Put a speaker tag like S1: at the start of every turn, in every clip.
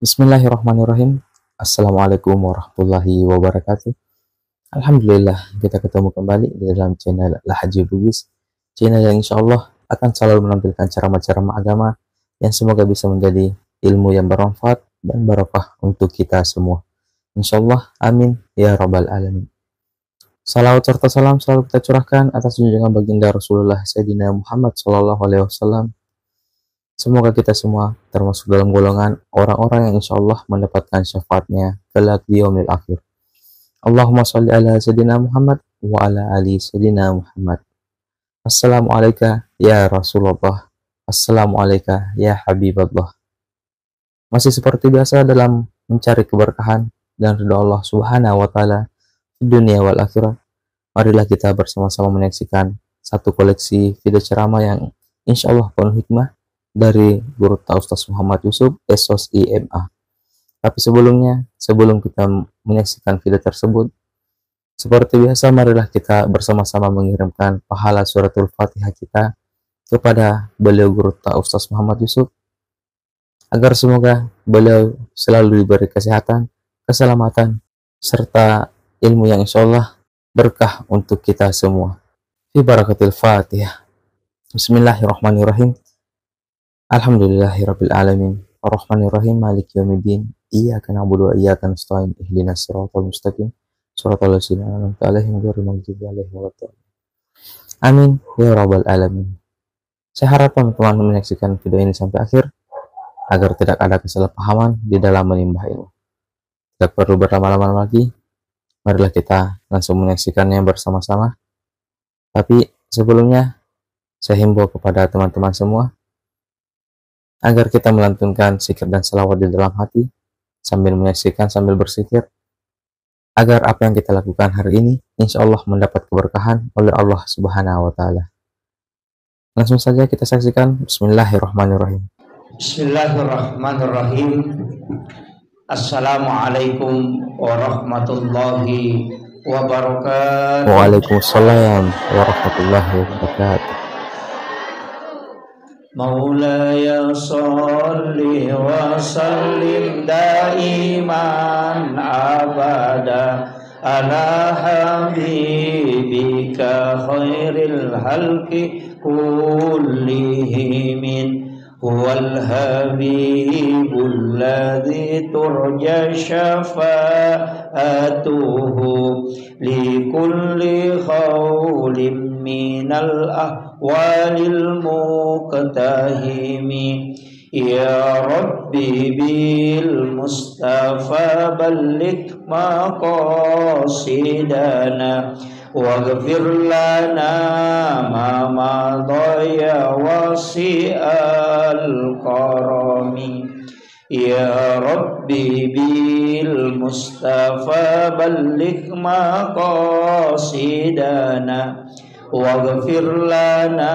S1: Bismillahirrahmanirrahim. Assalamualaikum warahmatullahi wabarakatuh. Alhamdulillah, kita ketemu kembali di dalam channel Lahaji Bugis, channel yang insya Allah akan selalu menampilkan ceramah-ceramah agama yang semoga bisa menjadi ilmu yang bermanfaat dan barokah untuk kita semua. Insya Allah, amin ya rabbal alamin. Salawat serta salam selalu kita curahkan atas junjungan baginda Rasulullah Sayyidina Muhammad Sallallahu Alaihi Wasallam. Semoga kita semua termasuk dalam golongan orang-orang yang insya Allah mendapatkan syafaatnya kelak di yaumil akhir. Allahumma sholli ala Sayyidina Muhammad wa ala ali Sayyidina Muhammad. Assalamualaikum ya Rasulullah. Assalamualaikum ya Habiballah. Masih seperti biasa dalam mencari keberkahan dan ridha Allah Subhanahu wa taala di dunia wal akhirat. Marilah kita bersama-sama menyaksikan satu koleksi video ceramah yang insya Allah penuh hikmah dari Guru Ustaz Muhammad Yusuf Esos IMA. Tapi sebelum kita menyaksikan video tersebut, seperti biasa marilah kita bersama-sama mengirimkan pahala suratul Fatihah kita kepada beliau Guru Ustaz Muhammad Yusuf, agar semoga beliau selalu diberi kesehatan, keselamatan, serta ilmu yang insya Allah berkah untuk kita semua. Fi barakatil Fatihah. Bismillahirrahmanirrahim. Alhamdulillahirabbil alamin. Arrahmanirrahim. Maliki yaumiddin. Iyyaka na'budu wa iyyaka nasta'in. Ihdinas siratal mustaqim. Shiratal ladzina an'amta 'alaihim ghairil maghdubi 'alaihim waladdallin. Amin ya rabbal alamin. Saya harap teman-teman menyaksikan video ini sampai akhir agar tidak ada kesalahpahaman di dalam menimba ilmu. Tidak perlu berlama-lama lagi. Marilah kita langsung menyaksikannya bersama-sama. Tapi sebelumnya saya himbau kepada teman-teman semua agar kita melantunkan zikir dan salawat di dalam hati sambil menyaksikan, sambil bersikir, agar apa yang kita lakukan hari ini insya Allah mendapat keberkahan oleh Allah Subhanahu wa taala. Langsung saja kita saksikan. Bismillahirrahmanirrahim.
S2: Bismillahirrahmanirrahim. Assalamualaikum warahmatullahi wabarakatuh.
S1: Waalaikumsalam warahmatullahi wabarakatuh.
S2: Maulaya salli wa sallim daiman abada ala habibika khairil halqi kullihim. Huwal habibul ladzi turja syafa'atuhu li kulli khawlim minal ahwalil muqtahimi. Ya Rabbi bil Mustafa balligh maqasidana waghfir lana ma madaya wasi'al karami. Ya Rabbi bil Mustafa balligh maqasidana waghfir lana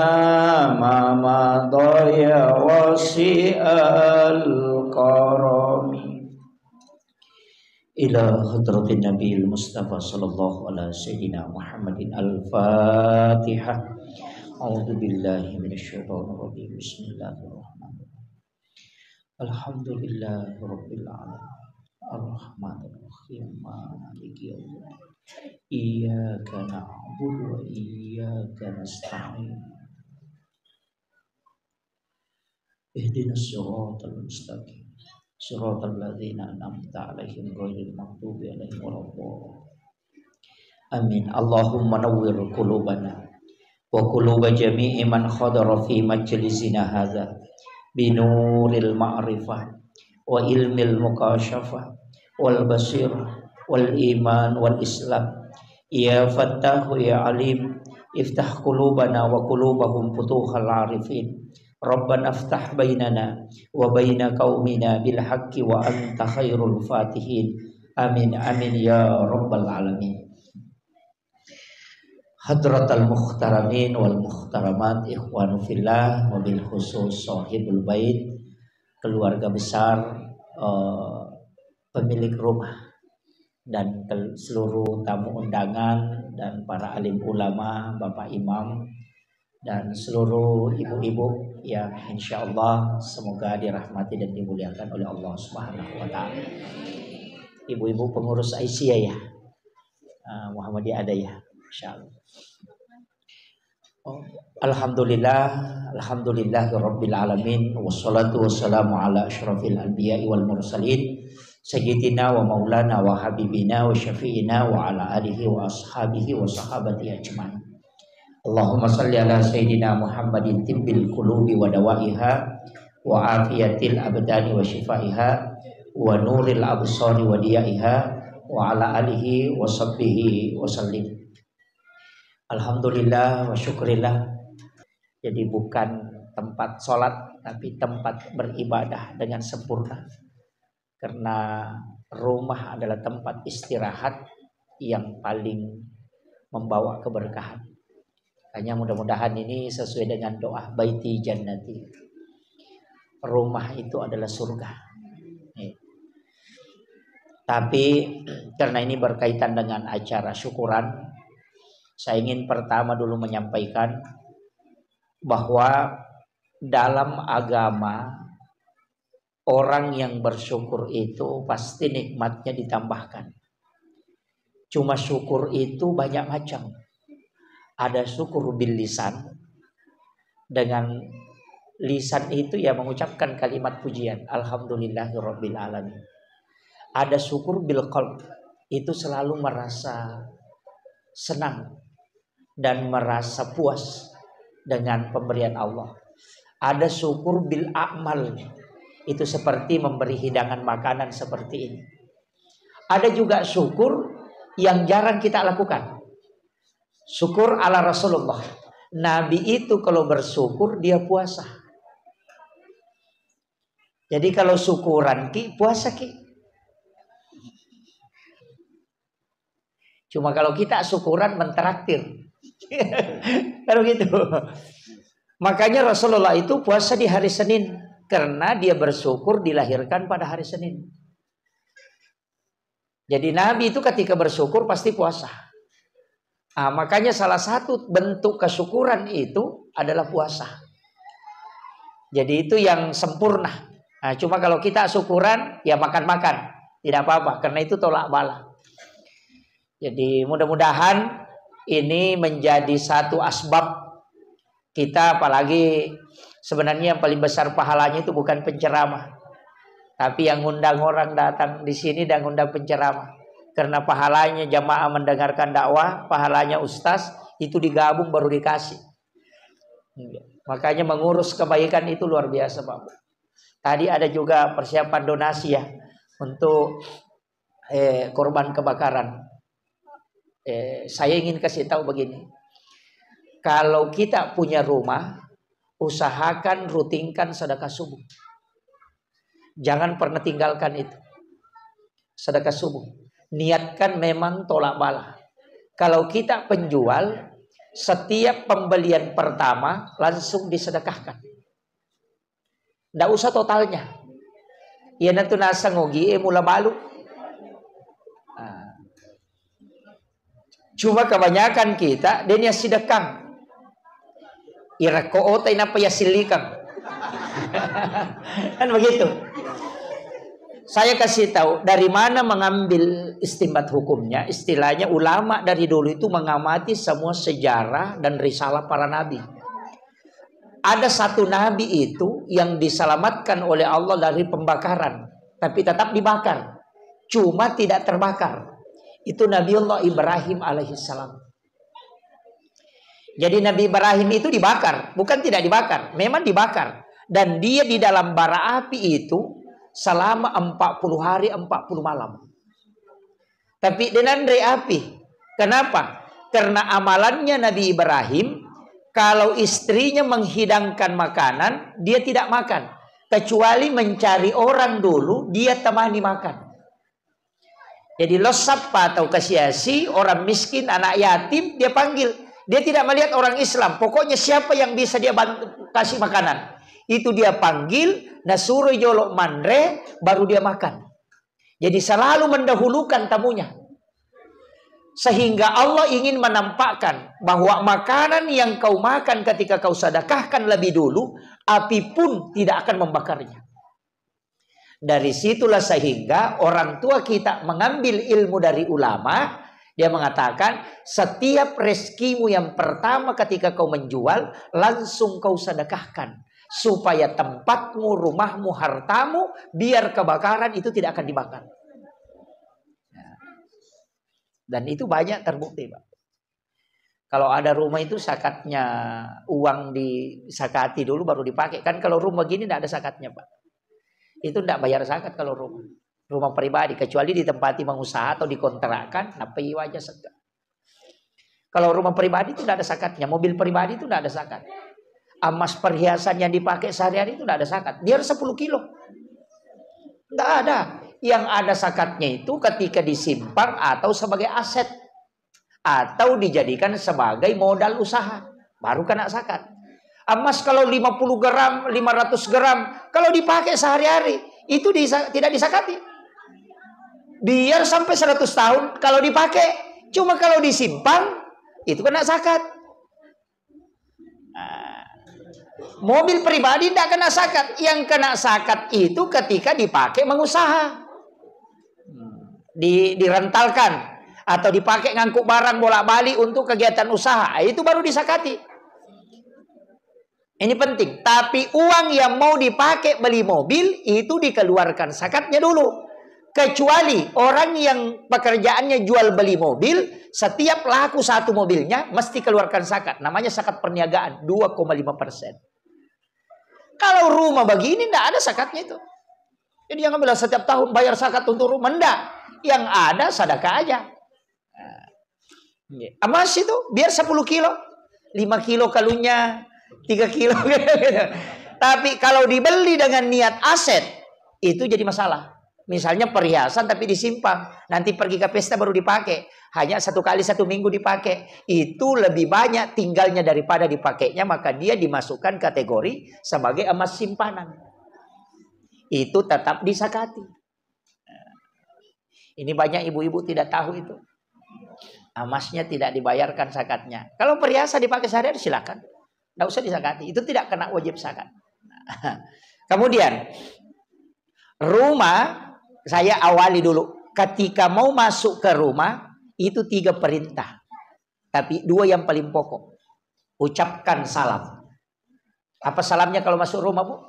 S2: ma madaya wasi'al karami. Ila hadratin Nabi Mustafa sallallahu ala sayyidina Muhammadin al-Fatihah. A'udzu billahi minasyaitonir rajim. Bismillahirrahmanirrahim. Alhamdulillahi rabbil alamin. Ar-Rahmanir Rahim. Maliki yaumiddin. Iyyaka na'budu wa iyyaka nasta'in. Ihdinas siratal mustaqim. Shiratal ladzina an'amta 'alaihim ghairil maghdubi 'alaihim waladdallin. Amin. Allahumma nawwir qulubana wa quluba jami'i man khadara fi majlisina hadza binuril ma'rifah wa ilmil mukashafah wal basirah wal iman wal islam. Ya Fattahu ya Alim, iftah qulubana wa qulubahum futuhal arifin. Rabbana aftah bainana wa baina qaumina bil haqqi wa anta khairul fatihin. Amin amin ya rabbal alamin. Hadratal mukhtaramin wal mukhtaramat, ikhwanu fillah, wabil khusus sahibul bait, keluarga besar, pemilik rumah, dan seluruh tamu undangan dan para alim ulama, Bapak Imam, dan seluruh ibu-ibu yang insya Allah semoga dirahmati dan dimuliakan oleh Allah Subhanahu wa Ta'ala. Ibu-ibu pengurus Aisyah ya, Muhammadiyah ada ya, insya Allah. Alhamdulillah, alhamdulillahirabbil alamin, wassalatu wassalamu ala asyrafil anbiya'i wal mursalin sayyidina wa maulana wa habibina wa syafi'ina wa ala alihi wa ashabihi wa sahabati ajmain. Allahumma salli ala sayyidina Muhammadin tibbil qulubi wa dawaiha wa afiyatil abdani wa shifaiha wa nuril absari wa diyaiha wa ala alihi wa sahbihi wa sallim. Alhamdulillah wa syukurillah. Jadi bukan tempat sholat tapi tempat beribadah dengan sempurna. Karena rumah adalah tempat istirahat yang paling membawa keberkahan. Hanya mudah-mudahan ini sesuai dengan doa baiti jannati. Rumah itu adalah surga. Tapi karena ini berkaitan dengan acara syukuran, saya ingin pertama dulu menyampaikan bahwa dalam agama orang yang bersyukur itu pasti nikmatnya ditambahkan. Cuma syukur itu banyak macam. Ada syukur bil lisan, dengan lisan itu ya mengucapkan kalimat pujian alhamdulillahirabbil alamin. Ada syukur bil qalb, itu selalu merasa senang dan merasa puas dengan pemberian Allah. Ada syukur bil a'mal, itu seperti memberi hidangan makanan seperti ini. Ada juga syukur yang jarang kita lakukan. Syukur ala Rasulullah. Nabi itu kalau bersyukur dia puasa. Jadi kalau syukuran ki, puasa ki. Cuma kalau kita syukuran mentraktir. Kalau gitu. Makanya Rasulullah itu puasa di hari Senin. Karena dia bersyukur dilahirkan pada hari Senin. Jadi Nabi itu ketika bersyukur pasti puasa. Makanya salah satu bentuk kesyukuran itu adalah puasa. Jadi itu yang sempurna. Cuma kalau kita syukuran ya makan-makan. Tidak apa-apa karena itu tolak bala. Jadi mudah-mudahan ini menjadi satu asbab kita, apalagi sebenarnya yang paling besar pahalanya itu bukan penceramah. Tapi yang ngundang orang datang di sini dan ngundang penceramah. Karena pahalanya jamaah mendengarkan dakwah, pahalanya ustaz, itu digabung baru dikasih. Makanya mengurus kebaikan itu luar biasa Pak. Tadi ada juga persiapan donasi ya untuk korban kebakaran. Saya ingin kasih tahu begini. Kalau kita punya rumah, usahakan rutinkan sedekah subuh. Jangan pernah tinggalkan itu. Sedekah subuh. Niatkan memang tolak bala. Kalau kita penjual, setiap pembelian pertama langsung disedekahkan. Tidak usah totalnya. Ya nanti nasa ngogi mula balu. Cuma kebanyakan kita dia sedekah. Ira ko otay na payasilikang. Kan begitu. Saya kasih tahu dari mana mengambil istinbat hukumnya. Istilahnya ulama dari dulu itu mengamati semua sejarah dan risalah para nabi. Ada satu nabi itu yang diselamatkan oleh Allah dari pembakaran, tapi tetap dibakar. Cuma tidak terbakar. Itu Nabiullah Ibrahim alaihissalam. Jadi Nabi Ibrahim itu dibakar, bukan tidak dibakar, memang dibakar. Dan dia di dalam bara api itu selama 40 hari 40 malam. Tapi dengan api. Kenapa? Karena amalannya Nabi Ibrahim, kalau istrinya menghidangkan makanan, dia tidak makan. Kecuali mencari orang dulu, dia temani makan. Jadi losapa atau kasiasi, orang miskin, anak yatim, dia panggil. Dia tidak melihat orang Islam. Pokoknya siapa yang bisa dia bantu, kasih makanan. Itu dia panggil, nasuruh jolok mandre, baru dia makan. Jadi selalu mendahulukan tamunya. Sehingga Allah ingin menampakkan bahwa makanan yang kau makan ketika kau sedekahkan lebih dulu, api pun tidak akan membakarnya. Dari situlah sehingga orang tua kita mengambil ilmu dari ulama. Dia mengatakan setiap rezekimu yang pertama ketika kau menjual, langsung kau sedekahkan. Supaya tempatmu, rumahmu, hartamu, biar kebakaran itu tidak akan dibakar. Dan itu banyak terbukti, Pak. Kalau ada rumah itu sakatnya, uang disakati dulu baru dipakai. Kan kalau rumah gini tidak ada sakatnya, Pak. Itu tidak bayar zakat kalau rumah pribadi. Kecuali ditempati mengusaha atau dikontrakkan, apa aja zakat. Kalau rumah pribadi itu tidak ada zakatnya. Mobil pribadi itu tidak ada zakat. Emas perhiasan yang dipakai sehari-hari itu tidak ada zakat. Dia harus 10 kilo. Tidak ada. Yang ada zakatnya itu ketika disimpan atau sebagai aset. Atau dijadikan sebagai modal usaha. Baru kena zakat. Emas kalau 50 gram, 500 gram. Kalau dipakai sehari-hari. Itu tidak disakati. Biar sampai 100 tahun kalau dipakai. Cuma kalau disimpan. Itu kena zakat. Mobil pribadi tidak kena zakat. Yang kena zakat itu ketika dipakai mengusaha. Direntalkan atau dipakai ngangkut barang bolak-balik untuk kegiatan usaha, itu baru disakati. Ini penting. Tapi uang yang mau dipakai beli mobil itu dikeluarkan zakatnya dulu. Kecuali orang yang pekerjaannya jual beli mobil, setiap laku satu mobilnya mesti keluarkan zakat. Namanya zakat perniagaan 2,5%. Kalau rumah begini tidak ada zakatnya itu. Jadi jangan bilang setiap tahun bayar zakat untuk rumah, enggak. Yang ada sedekah aja. Emas itu biar 10 kilo. 5 kilo kalungnya, 3 kilo. Tapi kalau dibeli dengan niat aset, itu jadi masalah. Misalnya perhiasan tapi disimpan. Nanti pergi ke pesta baru dipakai. Hanya 1 kali 1 minggu dipakai. Itu lebih banyak tinggalnya daripada dipakainya. Maka dia dimasukkan kategori sebagai emas simpanan. Itu tetap disakati. Ini banyak ibu-ibu tidak tahu itu. Emasnya tidak dibayarkan zakatnya. Kalau perhiasan dipakai sehari-hari silakan. Tidak usah disakati. Itu tidak kena wajib zakat. Kemudian rumah saya awali dulu. Ketika mau masuk ke rumah itu 3 perintah. Tapi 2 yang paling pokok. Ucapkan salam. Apa salamnya kalau masuk rumah, Bu?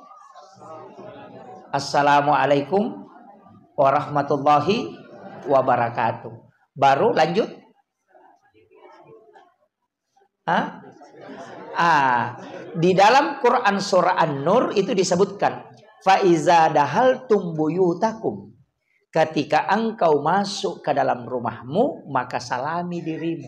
S2: Assalamualaikum warahmatullahi wabarakatuh. Baru lanjut. Di dalam Quran surah An-Nur itu disebutkan, fa iza dahaltum buyutakum, ketika engkau masuk ke dalam rumahmu maka salami dirimu.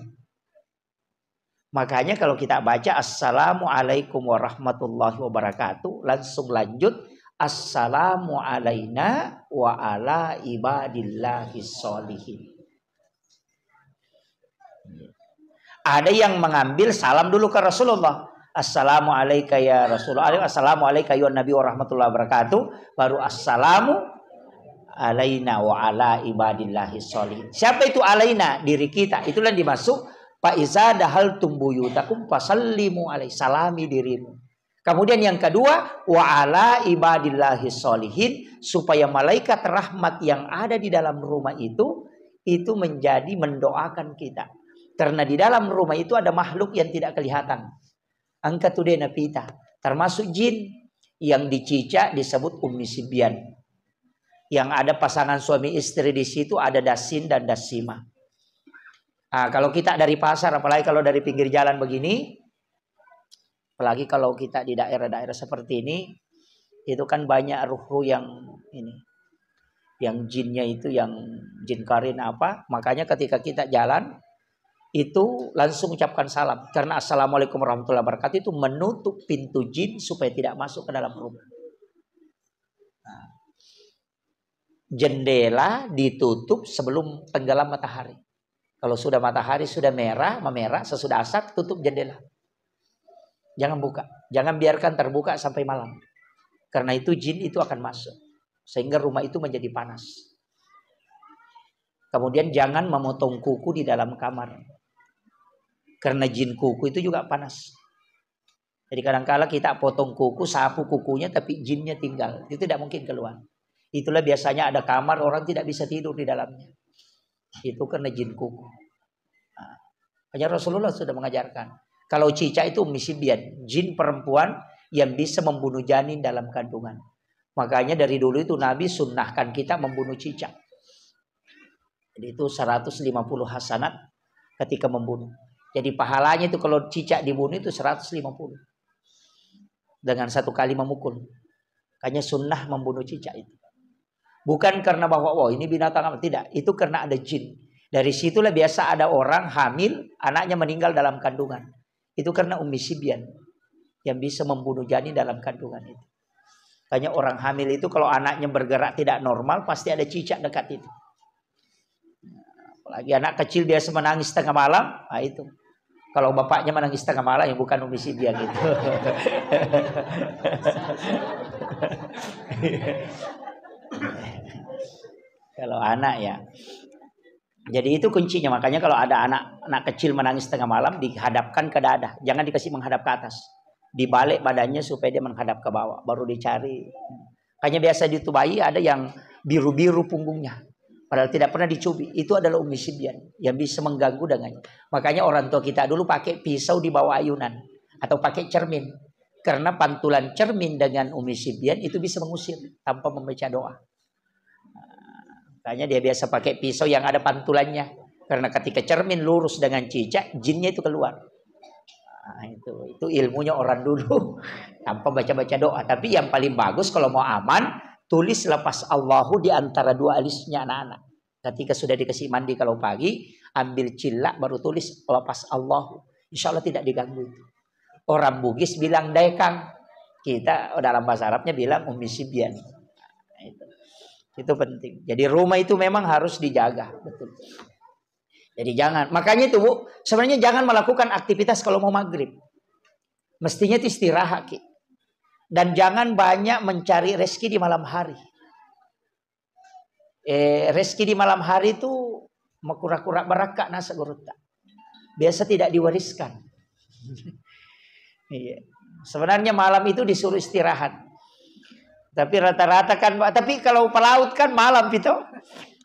S2: Makanya kalau kita baca assalamualaikum warahmatullahi wabarakatuh, langsung lanjut assalamu alaina wa ala ibadillahis sholihin. Ada yang mengambil salam dulu ke Rasulullah. Assalamu alayka ya Rasulullah. Assalamu alayka ya Nabi wa rahmatullahi wabarakatuh. Baru assalamu alaina wa ala ibadillahis sholihin. Siapa itu alaina? Diri kita. Itulah yang dimasuk fa iza dahaltum buyutakum fasallimu alaihi, salami dirimu. Kemudian yang kedua, wa ala ibadillahis sholihin, supaya malaikat rahmat yang ada di dalam rumah itu menjadi mendoakan kita. Karena di dalam rumah itu ada makhluk yang tidak kelihatan. Angkatudena pita, termasuk jin yang dicicak disebut Ummi Sibyan. Yang ada pasangan suami istri di situ ada dasin dan dasima. Kalau kita dari pasar, apalagi kalau dari pinggir jalan begini, apalagi kalau kita di daerah-daerah seperti ini, itu kan banyak ruh-ruh yang ini, yang jinnya itu, yang jin karin apa. Makanya ketika kita jalan, itu langsung ucapkan salam. Karena assalamualaikum warahmatullahi wabarakatuh itu menutup pintu jin supaya tidak masuk ke dalam rumah. Jendela ditutup sebelum tenggelam matahari. Kalau sudah matahari sudah memerah, sesudah asar tutup jendela. Jangan buka. Jangan biarkan terbuka sampai malam. Karena itu jin itu akan masuk. Sehingga rumah itu menjadi panas. Kemudian jangan memotong kuku di dalam kamar. Karena jin kuku itu juga panas. Jadi kadang-kala kita potong kuku, sapu kukunya, tapi jinnya tinggal. Itu tidak mungkin keluar. Itulah biasanya ada kamar orang tidak bisa tidur di dalamnya. Itu karena jin kuku. Hanya Rasulullah sudah mengajarkan. Kalau cicak itu umisibian, jin perempuan yang bisa membunuh janin dalam kandungan. Makanya dari dulu itu Nabi sunnahkan kita membunuh cicak. Jadi itu 150 hasanat ketika membunuh. Jadi pahalanya itu kalau cicak dibunuh itu 150. Dengan satu kali memukul. Makanya sunnah membunuh cicak itu. Bukan karena bahwa ini binatang apa. Tidak. Itu karena ada jin. Dari situlah biasa ada orang hamil, anaknya meninggal dalam kandungan. Itu karena umisibian. Yang bisa membunuh janin dalam kandungan itu. Makanya orang hamil itu kalau anaknya bergerak tidak normal, pasti ada cicak dekat itu. Apalagi anak kecil biasa menangis tengah malam, itu. Kalau bapaknya menangis tengah malam, yang bukan umisibian gitu. Kalau anak ya. Jadi itu kuncinya. Makanya kalau ada anak kecil menangis tengah malam, dihadapkan ke dada. Jangan dikasih menghadap ke atas. Dibalik badannya supaya dia menghadap ke bawah. Baru dicari. Makanya biasa di bayi ada yang biru-biru punggungnya. Padahal tidak pernah dicubit. Itu adalah umisibian. Yang bisa mengganggu dengannya. Makanya orang tua kita dulu pakai pisau di bawah ayunan. Atau pakai cermin. Karena pantulan cermin dengan umisibian itu bisa mengusir. Tanpa membaca doa. Makanya dia biasa pakai pisau yang ada pantulannya. Karena ketika cermin lurus dengan cicak, jinnya itu keluar. Nah, itu ilmunya orang dulu. Tanpa baca-baca doa. Tapi yang paling bagus kalau mau aman, tulis lepas Allahu di antara dua alisnya anak-anak. Ketika sudah dikasih mandi kalau pagi, ambil cilak baru tulis lepas Allahu. Insya Allah tidak diganggu itu. Orang Bugis bilang daekang. Kita dalam bahasa Arabnya bilang umisibian. Nah, itu penting. Jadi rumah itu memang harus dijaga. Betul. Jadi jangan. Makanya itu Bu, sebenarnya jangan melakukan aktivitas kalau mau maghrib. Mestinya itu istirahat. Dan jangan banyak mencari rezeki di malam hari. Rezeki di malam hari itu makura-kura barakah nasa guruta. Biasa tidak diwariskan. Sebenarnya malam itu disuruh istirahat. Tapi rata-rata kan, tapi kalau pelaut kan malam itu,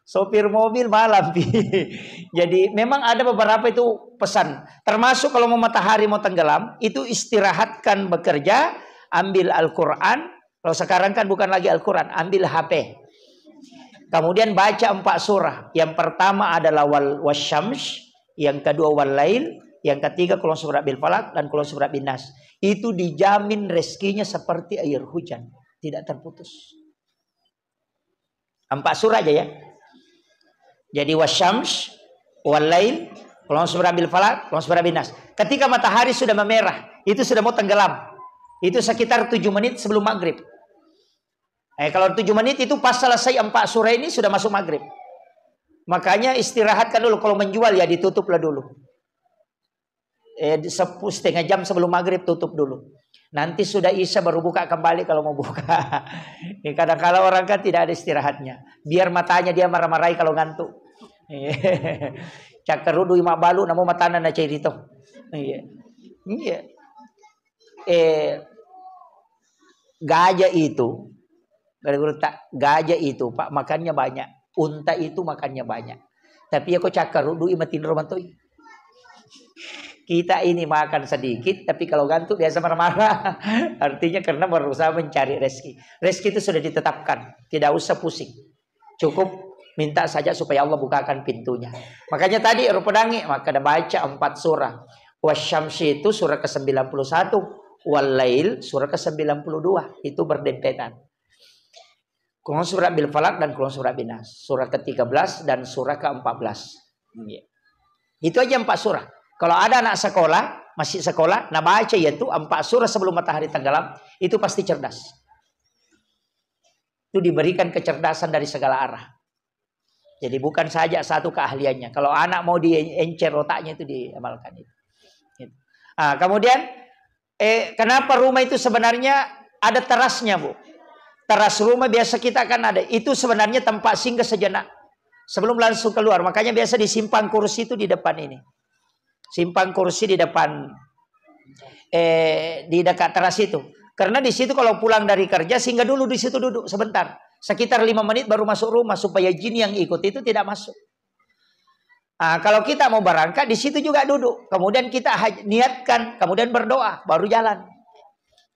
S2: sopir mobil malam. Jadi memang ada beberapa itu pesan. Termasuk kalau mau matahari mau tenggelam, itu istirahatkan bekerja, ambil Al-Quran. Kalau sekarang kan bukan lagi Al-Quran, ambil HP. Kemudian baca 4 surah. Yang pertama adalah wasyams, yang kedua wal-lail, yang ketiga Qul A'udzu birabbil falaq dan Qul A'udzu birabbin nas. Itu dijamin rezekinya seperti air hujan. Tidak terputus. 4 surah aja ya. Jadi wasyams, wal-lail, Qul A'udzu birabbil falaq, Qul A'udzu birabbin nas. Ketika matahari sudah memerah, itu sudah mau tenggelam. Itu sekitar 7 menit sebelum maghrib. Kalau 7 menit itu pas selesai 4 surah ini sudah masuk maghrib. Makanya istirahatkan dulu. Kalau menjual ya ditutuplah dulu. Setengah jam sebelum maghrib tutup dulu. Nanti sudah isya baru buka kembali kalau mau buka. Kadang-kadang orang kan tidak ada istirahatnya. Biar matanya dia marah-marahi kalau ngantuk. Cakarudu ima balu namo matana na cerita. Iya. Gajah itu Pak makannya banyak. Unta itu makannya banyak. Tapi aku cakarudu imatin romantoi. Kita ini makan sedikit, tapi kalau gantuk biasa marah-marah. Artinya karena berusaha mencari rezeki. Rezeki itu sudah ditetapkan. Tidak usah pusing. Cukup minta saja supaya Allah bukakan pintunya. Makanya tadi Rupedangi, maka ada baca 4 surah. Wasyamsi itu surah ke-91. Wal-lail surah ke-92. Itu berdempetan. Qul A'udzu birabbil falaq dan Qul A'udzu birabbin nas. Surah ke-13 dan surah ke-14. Itu aja 4 surah. Kalau ada anak sekolah, masih sekolah, nah baca yaitu 4 surah sebelum matahari tenggelam, itu pasti cerdas. Itu diberikan kecerdasan dari segala arah. Jadi bukan saja satu keahliannya. Kalau anak mau diencer otaknya itu diamalkan itu. Kemudian, kenapa rumah itu sebenarnya ada terasnya Bu? Teras rumah biasa kita kan ada. Itu sebenarnya tempat singgah sejenak. Sebelum langsung keluar. Makanya biasa disimpang kursi itu di depan ini. Simpang kursi di depan, di dekat teras itu. Karena di situ kalau pulang dari kerja, singgah dulu di situ duduk sebentar. Sekitar 5 menit baru masuk rumah. Supaya jin yang ikut itu tidak masuk. Nah, kalau kita mau berangkat, di situ juga duduk. Kemudian kita niatkan, kemudian berdoa, baru jalan.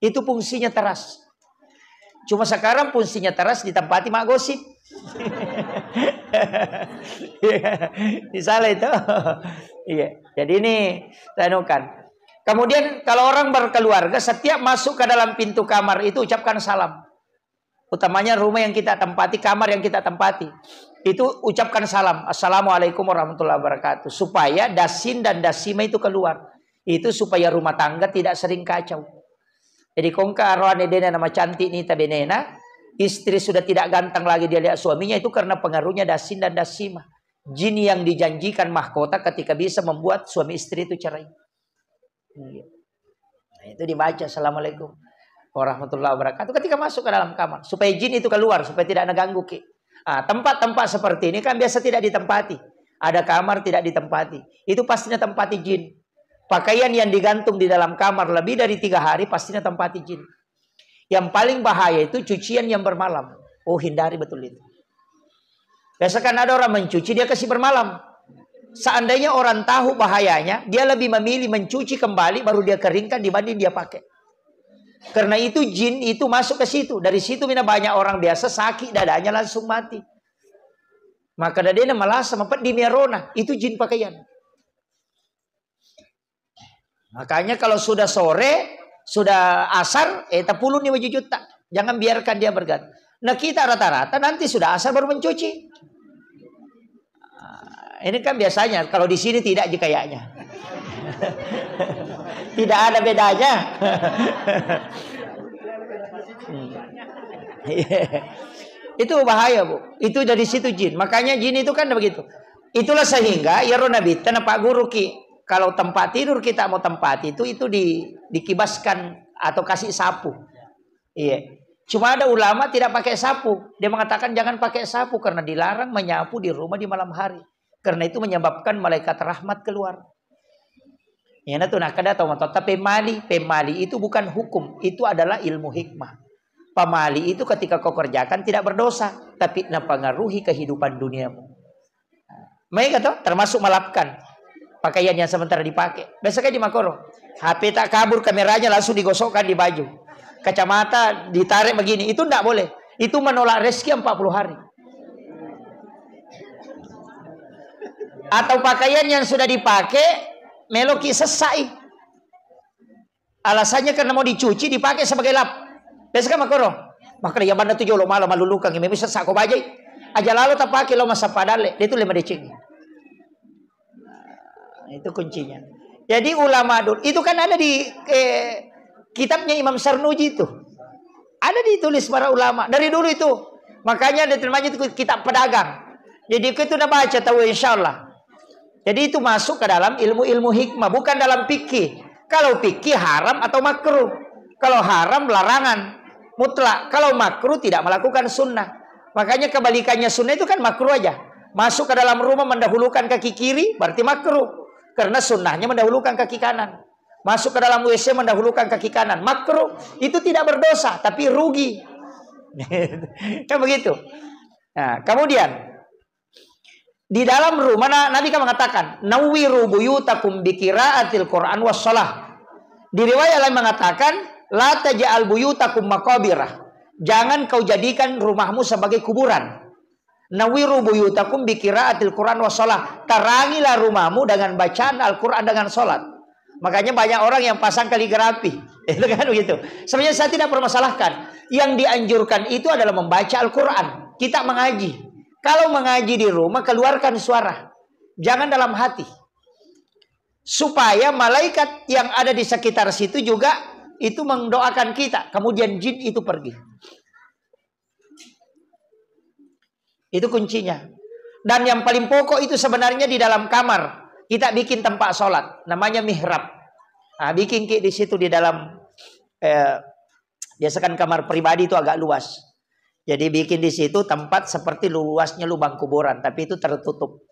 S2: Itu fungsinya teras. Cuma sekarang fungsinya teras ditempati mak gosip. Misalnya itu. Iya. Jadi ini tanukan. Kemudian kalau orang berkeluarga, setiap masuk ke dalam pintu kamar itu ucapkan salam. Utamanya rumah yang kita tempati, kamar yang kita tempati. Itu ucapkan salam. Assalamualaikum warahmatullahi wabarakatuh. Supaya dasin dan dasima itu keluar. Itu supaya rumah tangga tidak sering kacau. Jadi kongka arwane dena nama cantik nita benena. Istri sudah tidak ganteng lagi dia lihat suaminya. Itu karena pengaruhnya dasin dan dasima. Jin yang dijanjikan mahkota ketika bisa membuat suami istri itu cerai. Nah, itu dibaca Assalamualaikum warahmatullahi wabarakatuh ketika masuk ke dalam kamar. Supaya jin itu keluar. Supaya tidak mengganggu. Nah, tempat-tempat seperti ini kan biasa tidak ditempati. Ada kamar tidak ditempati. Itu pastinya tempati jin. Pakaian yang digantung di dalam kamar lebih dari 3 hari pastinya tempati jin. Yang paling bahaya itu cucian yang bermalam. Oh, hindari betul itu. Biasa kan ada orang mencuci dia kasih bermalam. Seandainya orang tahu bahayanya, dia lebih memilih mencuci kembali baru dia keringkan dibanding dia pakai. Karena itu jin itu masuk ke situ. Dari situ banyak orang biasa sakit dadanya langsung mati. Maka dadanya malah sama di merona. Itu jin pakaian. Makanya kalau sudah sore, sudah asar, tapulun nih wajib juta. Jangan biarkan dia berganti. Nah kita rata-rata nanti sudah asar baru mencuci. Ini kan biasanya, kalau di sini tidak kayaknya. Tidak ada bedanya. Itu bahaya, Bu. Itu dari situ jin. Makanya jin itu kan begitu. Itulah sehingga ya Nabi Pak Guru Ki, kalau tempat tidur kita mau tempati itu dikibaskan atau kasih sapu. Iya. Cuma ada ulama tidak pakai sapu. Dia mengatakan jangan pakai sapu karena dilarang menyapu di rumah di malam hari. Karena itu menyebabkan malaikat rahmat keluar. Ya nah tuh kada tahu tapi pemali itu bukan hukum, itu adalah ilmu hikmah. Pemali itu ketika kau kerjakan tidak berdosa, tapi mempengaruhi kehidupan duniamu. Mereka tuh termasuk melapkan pakaian yang sementara dipakai. Biasanya di Makoro, HP tak kabur kameranya langsung digosokkan di baju. Kacamata ditarik begini, itu tidak boleh. Itu menolak rezeki 40 hari. Atau pakaian yang sudah dipakai meloki sesai. Alasannya karena mau dicuci dipakai sebagai lap. Biasanya Makoro. Maka yang mana tujuh lo malam malulukan yang bisa sak ko bajai. Aja lalu tak pakai lo masa padale. Itu 5 decing. Itu kuncinya. Jadi ulama dulu itu kan ada di kitabnya Imam Sarnuji itu. Ada ditulis para ulama dari dulu itu. Makanya diterimanya itu kitab pedagang. Jadi itu udah baca tahu insyaallah. Jadi itu masuk ke dalam ilmu-ilmu hikmah, bukan dalam fikih. Kalau fikih haram atau makruh. Kalau haram larangan mutlak. Kalau makruh tidak melakukan sunnah. Makanya kebalikannya sunnah itu kan makruh aja. Masuk ke dalam rumah mendahulukan kaki kiri berarti makruh. Karena sunnahnya mendahulukan kaki kanan. Masuk ke dalam WC mendahulukan kaki kanan. Makruh. Itu tidak berdosa tapi rugi. Kan begitu. Nah, kemudian di dalam rumah Nabi kan mengatakan, "Nawwiru buyutakum biqiraatil Qur'an wassalah." Di riwayat lain mengatakan, "La taj'al buyutakum maqabirah." Jangan kau jadikan rumahmu sebagai kuburan. Nawwiru buyutakum biqiraatil Qur'an wassalah. Terangilah rumahmu dengan bacaan Al-Qur'an dengan salat. Makanya banyak orang yang pasang kaligrafi. Itu kan begitu. Sebenarnya saya tidak permasalahkan. Yang dianjurkan itu adalah membaca Al-Qur'an. Kita mengaji. Kalau mengaji di rumah, keluarkan suara. Jangan dalam hati. Supaya malaikat yang ada di sekitar situ juga itu mendoakan kita. Kemudian jin itu pergi. Itu kuncinya. Dan yang paling pokok itu sebenarnya di dalam kamar. Kita bikin tempat sholat. Namanya mihrab. Nah, bikin di situ di dalam. Biasakan kamar pribadi itu agak luas. Jadi bikin di situ tempat seperti luasnya lubang kuburan, tapi itu tertutup.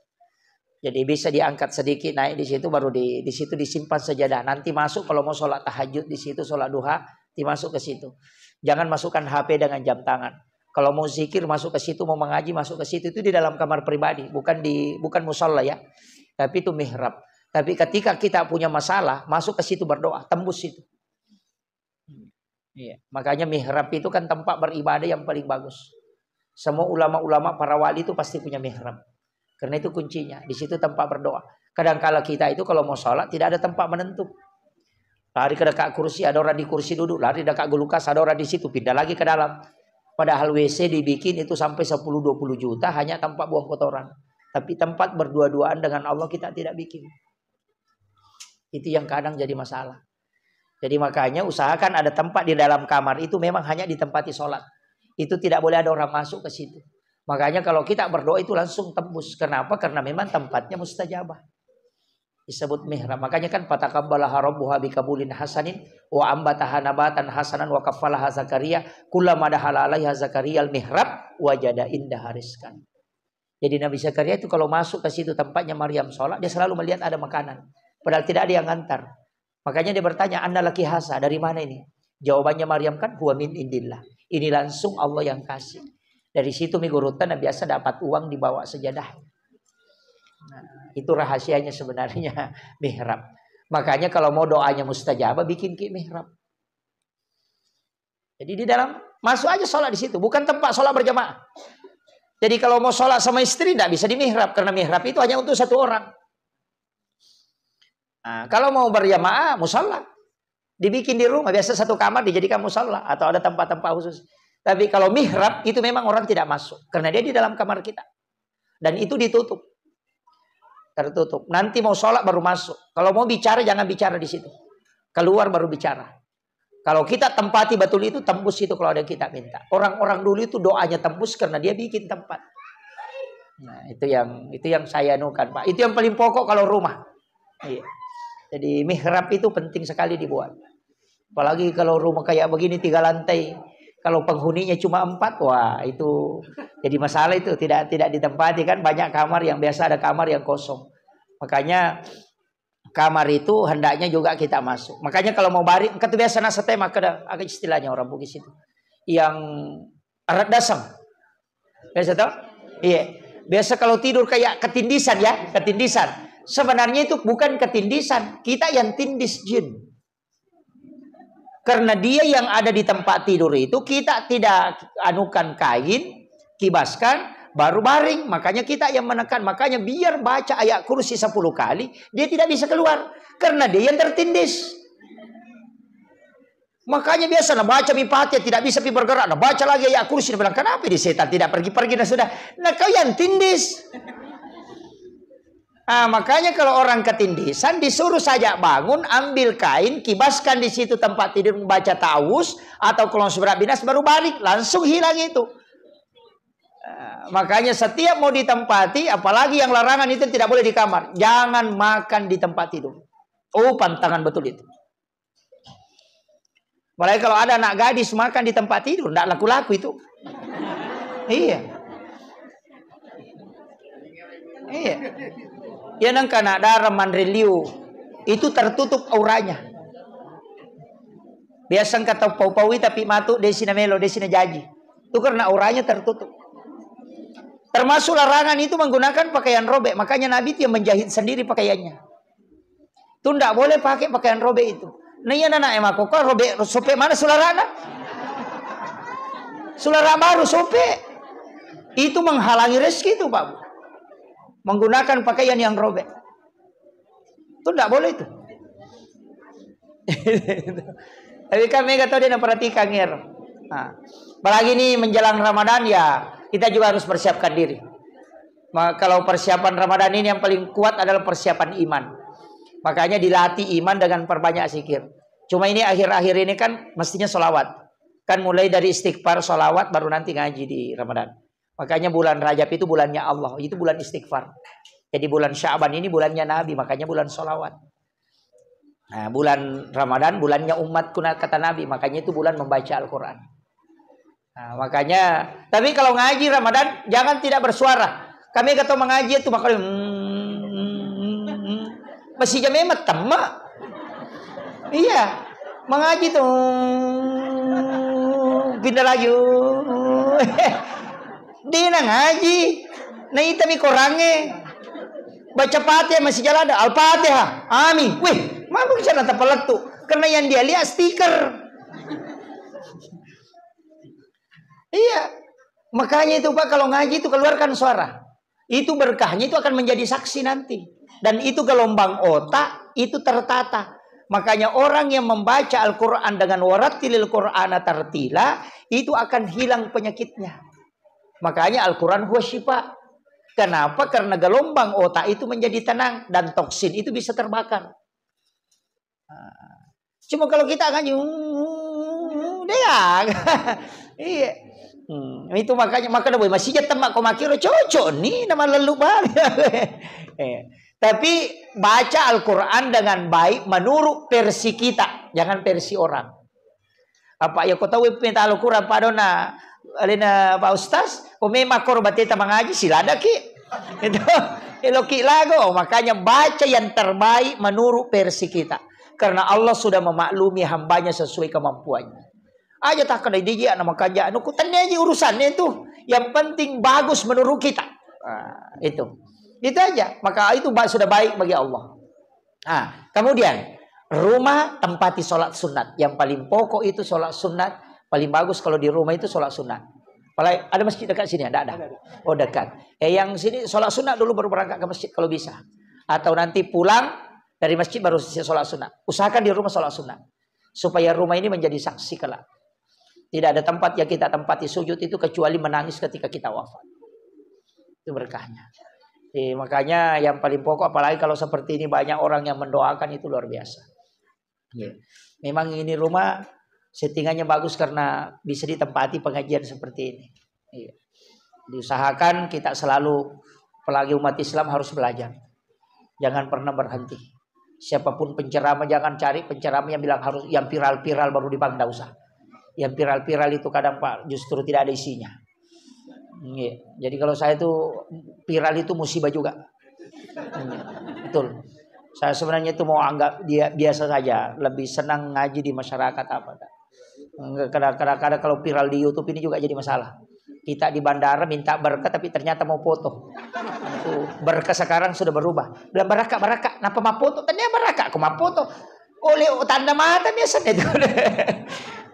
S2: Jadi bisa diangkat sedikit naik di situ, baru di situ disimpan sajadah. Nanti masuk kalau mau sholat tahajud di situ, sholat duha, dimasuk ke situ. Jangan masukkan HP dengan jam tangan. Kalau mau zikir masuk ke situ, mau mengaji masuk ke situ, itu di dalam kamar pribadi, bukan musola ya, tapi itu mihrab. Tapi ketika kita punya masalah, masuk ke situ berdoa, tembus situ. Iya. Makanya mihrab itu kan tempat beribadah yang paling bagus. Semua ulama-ulama para wali itu pasti punya mihrab. Karena itu kuncinya. Di situ tempat berdoa. Kadang-kala kita itu kalau mau sholat tidak ada tempat menentu. Lari ke dekat kursi, ada orang di kursi duduk. Lari dekat gulukas, ada orang di situ. Pindah lagi ke dalam. Padahal WC dibikin itu sampai 10-20 juta hanya tempat buang kotoran. Tapi tempat berdua-duaan dengan Allah kita tidak bikin. Itu yang kadang jadi masalah. Jadi makanya usahakan ada tempat di dalam kamar itu memang hanya ditempati sholat. Itu tidak boleh ada orang masuk ke situ. Makanya kalau kita berdoa itu langsung tembus. Kenapa? Karena memang tempatnya mustajabah. Disebut mihrab. Makanya kan fataqabbalaha rabbuha bikabulin hasanin wa ambataha nabatan hasanan wa kaffalaha Zakaria kullama dahala 'alaiha Zakaria al-mihrab wajada indaha rizqan. Jadi Nabi Zakaria itu kalau masuk ke situ tempatnya Maryam sholat, dia selalu melihat ada makanan. Padahal tidak ada yang ngantar. Makanya dia bertanya, "Anna laki hasa, dari mana ini?" Jawabannya Maryam kan, "Huwa min indillah." Ini langsung Allah yang kasih. Dari situ migurutan biasa dapat uang dibawa sejadah. Nah, itu rahasianya sebenarnya mihrab. Makanya kalau mau doanya mustajabah bikin mihrab. Jadi di dalam masuk aja sholat di situ, bukan tempat sholat berjamaah. Jadi kalau mau sholat sama istri tidak bisa di mihrab karena mihrab itu hanya untuk satu orang. Nah, kalau mau berjamaah musalla dibikin di rumah, biasa satu kamar dijadikan musalla atau ada tempat-tempat khusus. Tapi kalau mihrab itu memang orang tidak masuk karena dia di dalam kamar kita dan itu ditutup, tertutup. Nanti mau sholat baru masuk. Kalau mau bicara jangan bicara di situ, keluar baru bicara. Kalau kita tempati betul itu tembus itu kalau ada yang kita minta. Orang-orang dulu itu doanya tembus karena dia bikin tempat. Nah itu yang saya anukan Pak. Itu yang paling pokok kalau rumah. Iya. Jadi mihrab itu penting sekali dibuat. Apalagi kalau rumah kayak begini 3 lantai. Kalau penghuninya cuma 4, wah itu jadi masalah itu. Tidak ditempati kan banyak kamar yang biasa ada kamar yang kosong. Makanya kamar itu hendaknya juga kita masuk. Makanya kalau mau baring, kata biasa nasa tema kada agak istilahnya orang Bugis itu. Yang erat dasam. Biasa tahu? Iya. Biasa kalau tidur kayak ketindisan ya, ketindisan. Sebenarnya itu bukan ketindisan, kita yang tindis jin. Karena dia yang ada di tempat tidur itu kita tidak anukan kain, kibaskan, baru baring. Makanya kita yang menekan. Makanya biar baca ayat kursi 10 kali, dia tidak bisa keluar. Karena dia yang tertindis. Makanya biasa baca mipati tidak bisa bergerak. Nah, baca lagi ayat kursi. Dia bilang, kenapa di setan tidak pergi-pergi? Nah sudah. Nah kau yang tindis. Nah, makanya kalau orang ketindisan disuruh saja bangun, ambil kain, kibaskan di situ tempat tidur, membaca ta'awuz atau Qul A'udzu birabbil nas baru balik, langsung hilang itu. Makanya setiap mau ditempati, apalagi yang larangan itu tidak boleh di kamar. Jangan makan di tempat tidur. Oh, pantangan betul itu. Mulai kalau ada anak gadis makan di tempat tidur, tidak laku-laku itu. Iya. Iya. Ya nang kana darah mandriliu itu tertutup auranya. Biasa kata pau-paui tapi matu desina melo desina jaji. Itu karena auranya tertutup. Termasuk larangan itu menggunakan pakaian robek. Makanya Nabi itu yang menjahit sendiri pakaiannya. Itu tidak boleh pakai pakaian robek itu. Nah iya nana emak kok robek sope mana sularana? Sulara baru sope. Itu menghalangi rezeki itu Pak. Menggunakan pakaian yang robek. Itu tidak boleh itu. Tapi kami kata dia perhatikan ngir. Nah, apalagi ini menjelang Ramadan ya kita juga harus persiapkan diri. Kalau persiapan Ramadan ini yang paling kuat adalah persiapan iman. Makanya dilatih iman dengan perbanyak zikir. Cuma ini akhir-akhir ini kan mestinya sholawat. Kan mulai dari istighfar, sholawat baru nanti ngaji di Ramadan. Makanya bulan Rajab itu bulannya Allah. Itu bulan istighfar. Jadi bulan Sya'ban ini bulannya Nabi. Makanya bulan sholawat. Nah, bulan Ramadan bulannya umatku kata Nabi. Makanya itu bulan membaca Al-Quran. Nah, makanya, tapi kalau ngaji Ramadan jangan tidak bersuara. Kami kata mengaji itu makanya masih jam emat temak. Iya, mengaji tuh pindah lagi. Dia ngaji. Nah itu mi korangnya. Baca Fatihah masih jalan ada Al-Fatihah. Amin. Wih, mana bisa nata pelatu? Karena yang dia lihat stiker. Iya. Makanya itu Pak kalau ngaji itu keluarkan suara. Itu berkahnya itu akan menjadi saksi nanti. Dan itu gelombang otak itu tertata. Makanya orang yang membaca Al-Quran dengan warattilil Qur'ana tartila itu akan hilang penyakitnya. Makanya Al-Quran huwa syifa. Kenapa? Karena gelombang otak itu menjadi tenang dan toksin itu bisa terbakar. Cuma kalau kita ngaji, dia, iya. Itu makanya boy masih temak kau makiro cocok nih nama lelu balik. Tapi baca Al-Quran dengan baik menurut versi kita, jangan versi orang. Apa ya kau tahu pinta Al-Quran Pak Dona, alina Pak Ustaz, kau memang korbatita mengaji silada ki. Itu eloki lago, makanya baca yang terbaik menurut versi kita. Karena Allah sudah memaklumi hambanya sesuai kemampuannya. Aja tak kena dia nama kerjaan aku tanya aja urusannya itu. Yang penting bagus menurut kita. Itu aja. Maka itu sudah baik bagi Allah. Kemudian rumah tempati sholat sunat. Yang paling pokok itu sholat sunat. Paling bagus kalau di rumah itu sholat sunat. Ada masjid dekat sini? Ada. Oh dekat. Yang sini sholat sunat dulu baru berangkat ke masjid kalau bisa. Atau nanti pulang dari masjid baru sholat sunat. Usahakan di rumah sholat sunat. Supaya rumah ini menjadi saksi kelak. Tidak ada tempat yang kita tempati sujud itu kecuali menangis ketika kita wafat. Itu berkahnya. Makanya yang paling pokok apalagi kalau seperti ini banyak orang yang mendoakan itu luar biasa. Memang ini rumah settingannya bagus karena bisa ditempati pengajian seperti ini. Diusahakan kita selalu apalagi umat Islam harus belajar. Jangan pernah berhenti. Siapapun penceramah jangan cari penceramah yang bilang harus yang viral-viral baru dipanggil, enggak usah. Yang viral-viral itu kadang Pak justru tidak ada isinya. Jadi kalau saya itu viral itu musibah juga. Betul. Saya sebenarnya itu mau anggap dia biasa saja, lebih senang ngaji di masyarakat apa. Kadang-kadang kalau viral di YouTube ini juga jadi masalah. Kita di bandara minta berkah tapi ternyata mau foto. Berkah sekarang sudah berubah. Bilang berkah, napa mau foto? Ternyata berkah, aku mau foto. Oleh tanda mata biasanya itu.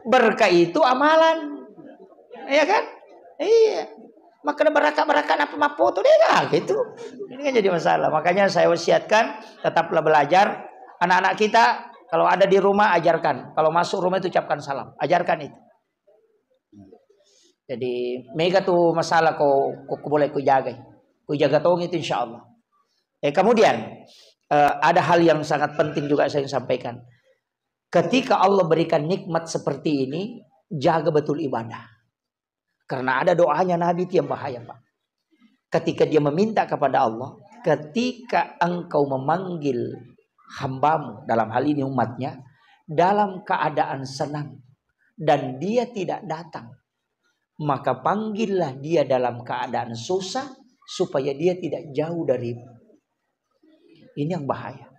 S2: Berkah itu amalan. Iya kan? Iya. Maka berkah apa mau foto dia gitu. Ini kan jadi masalah. Makanya saya wasiatkan tetaplah belajar. Anak-anak kita kalau ada di rumah ajarkan. Kalau masuk rumah itu ucapkan salam. Ajarkan itu. Jadi mega tuh masalah kau boleh ku jaga. Ku jaga tong itu insyaallah. Kemudian ada hal yang sangat penting juga saya sampaikan. Ketika Allah berikan nikmat seperti ini, jaga betul ibadah. Karena ada doanya Nabi itu yang bahaya, Pak. Ketika dia meminta kepada Allah, ketika engkau memanggil hambamu, dalam hal ini umatnya, dalam keadaan senang, dan dia tidak datang, maka panggillah dia dalam keadaan susah, supaya dia tidak jauh darimu. Ini yang bahaya.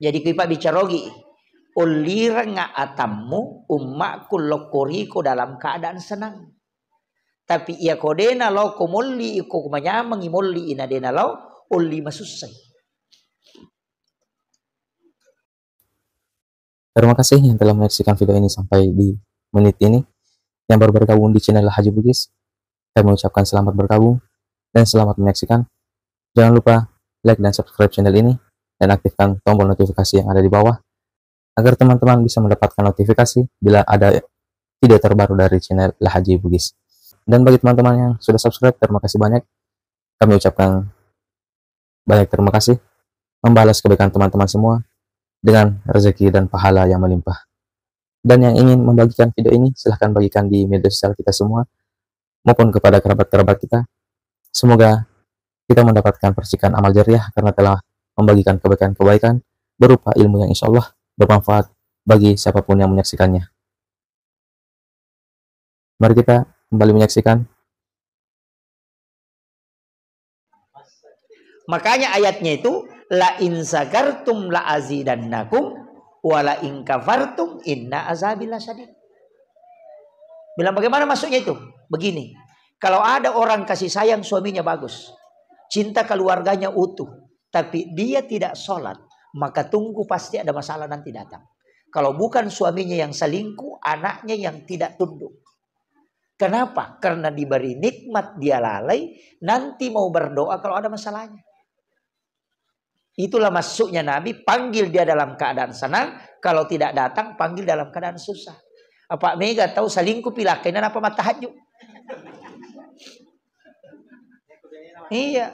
S2: Jadi kita bicarogi ulira nga atammu ummaku lokoriko dalam keadaan senang. Tapi ia kodena lo kumulli iku kumanyamang imulli inadena lo ulli masusay.
S1: Terima kasih yang telah menyaksikan video ini sampai di menit ini. Yang baru bergabung di channel Haji Bugis, saya mengucapkan selamat bergabung dan selamat menyaksikan. Jangan lupa like dan subscribe channel ini dan aktifkan tombol notifikasi yang ada di bawah agar teman-teman bisa mendapatkan notifikasi bila ada video terbaru dari channel Haji Bugis. Dan bagi teman-teman yang sudah subscribe, terima kasih banyak. Kami ucapkan banyak terima kasih, membalas kebaikan teman-teman semua dengan rezeki dan pahala yang melimpah. Dan yang ingin membagikan video ini, silahkan bagikan di media sosial kita semua maupun kepada kerabat-kerabat kita. Semoga kita mendapatkan percikan amal jariah karena telah membagikan kebaikan-kebaikan berupa ilmu yang insya Allah bermanfaat bagi siapapun yang menyaksikannya. Mari kita kembali menyaksikan.
S2: Makanya ayatnya itu la in zakartum la azidannakum wa la in kafartum inna azabi lasyadid. Bilang bagaimana maksudnya itu? Begini. Kalau ada orang kasih sayang suaminya bagus, cinta keluarganya utuh, tapi dia tidak sholat, maka tunggu pasti ada masalah nanti datang. Kalau bukan suaminya yang selingkuh, anaknya yang tidak tunduk. Kenapa? Karena diberi nikmat dia lalai, nanti mau berdoa kalau ada masalahnya. Itulah maksudnya Nabi, panggil dia dalam keadaan senang, kalau tidak datang panggil dalam keadaan susah. Apa Mega tahu selingkuh pilakai dan apa matahajud? Iya.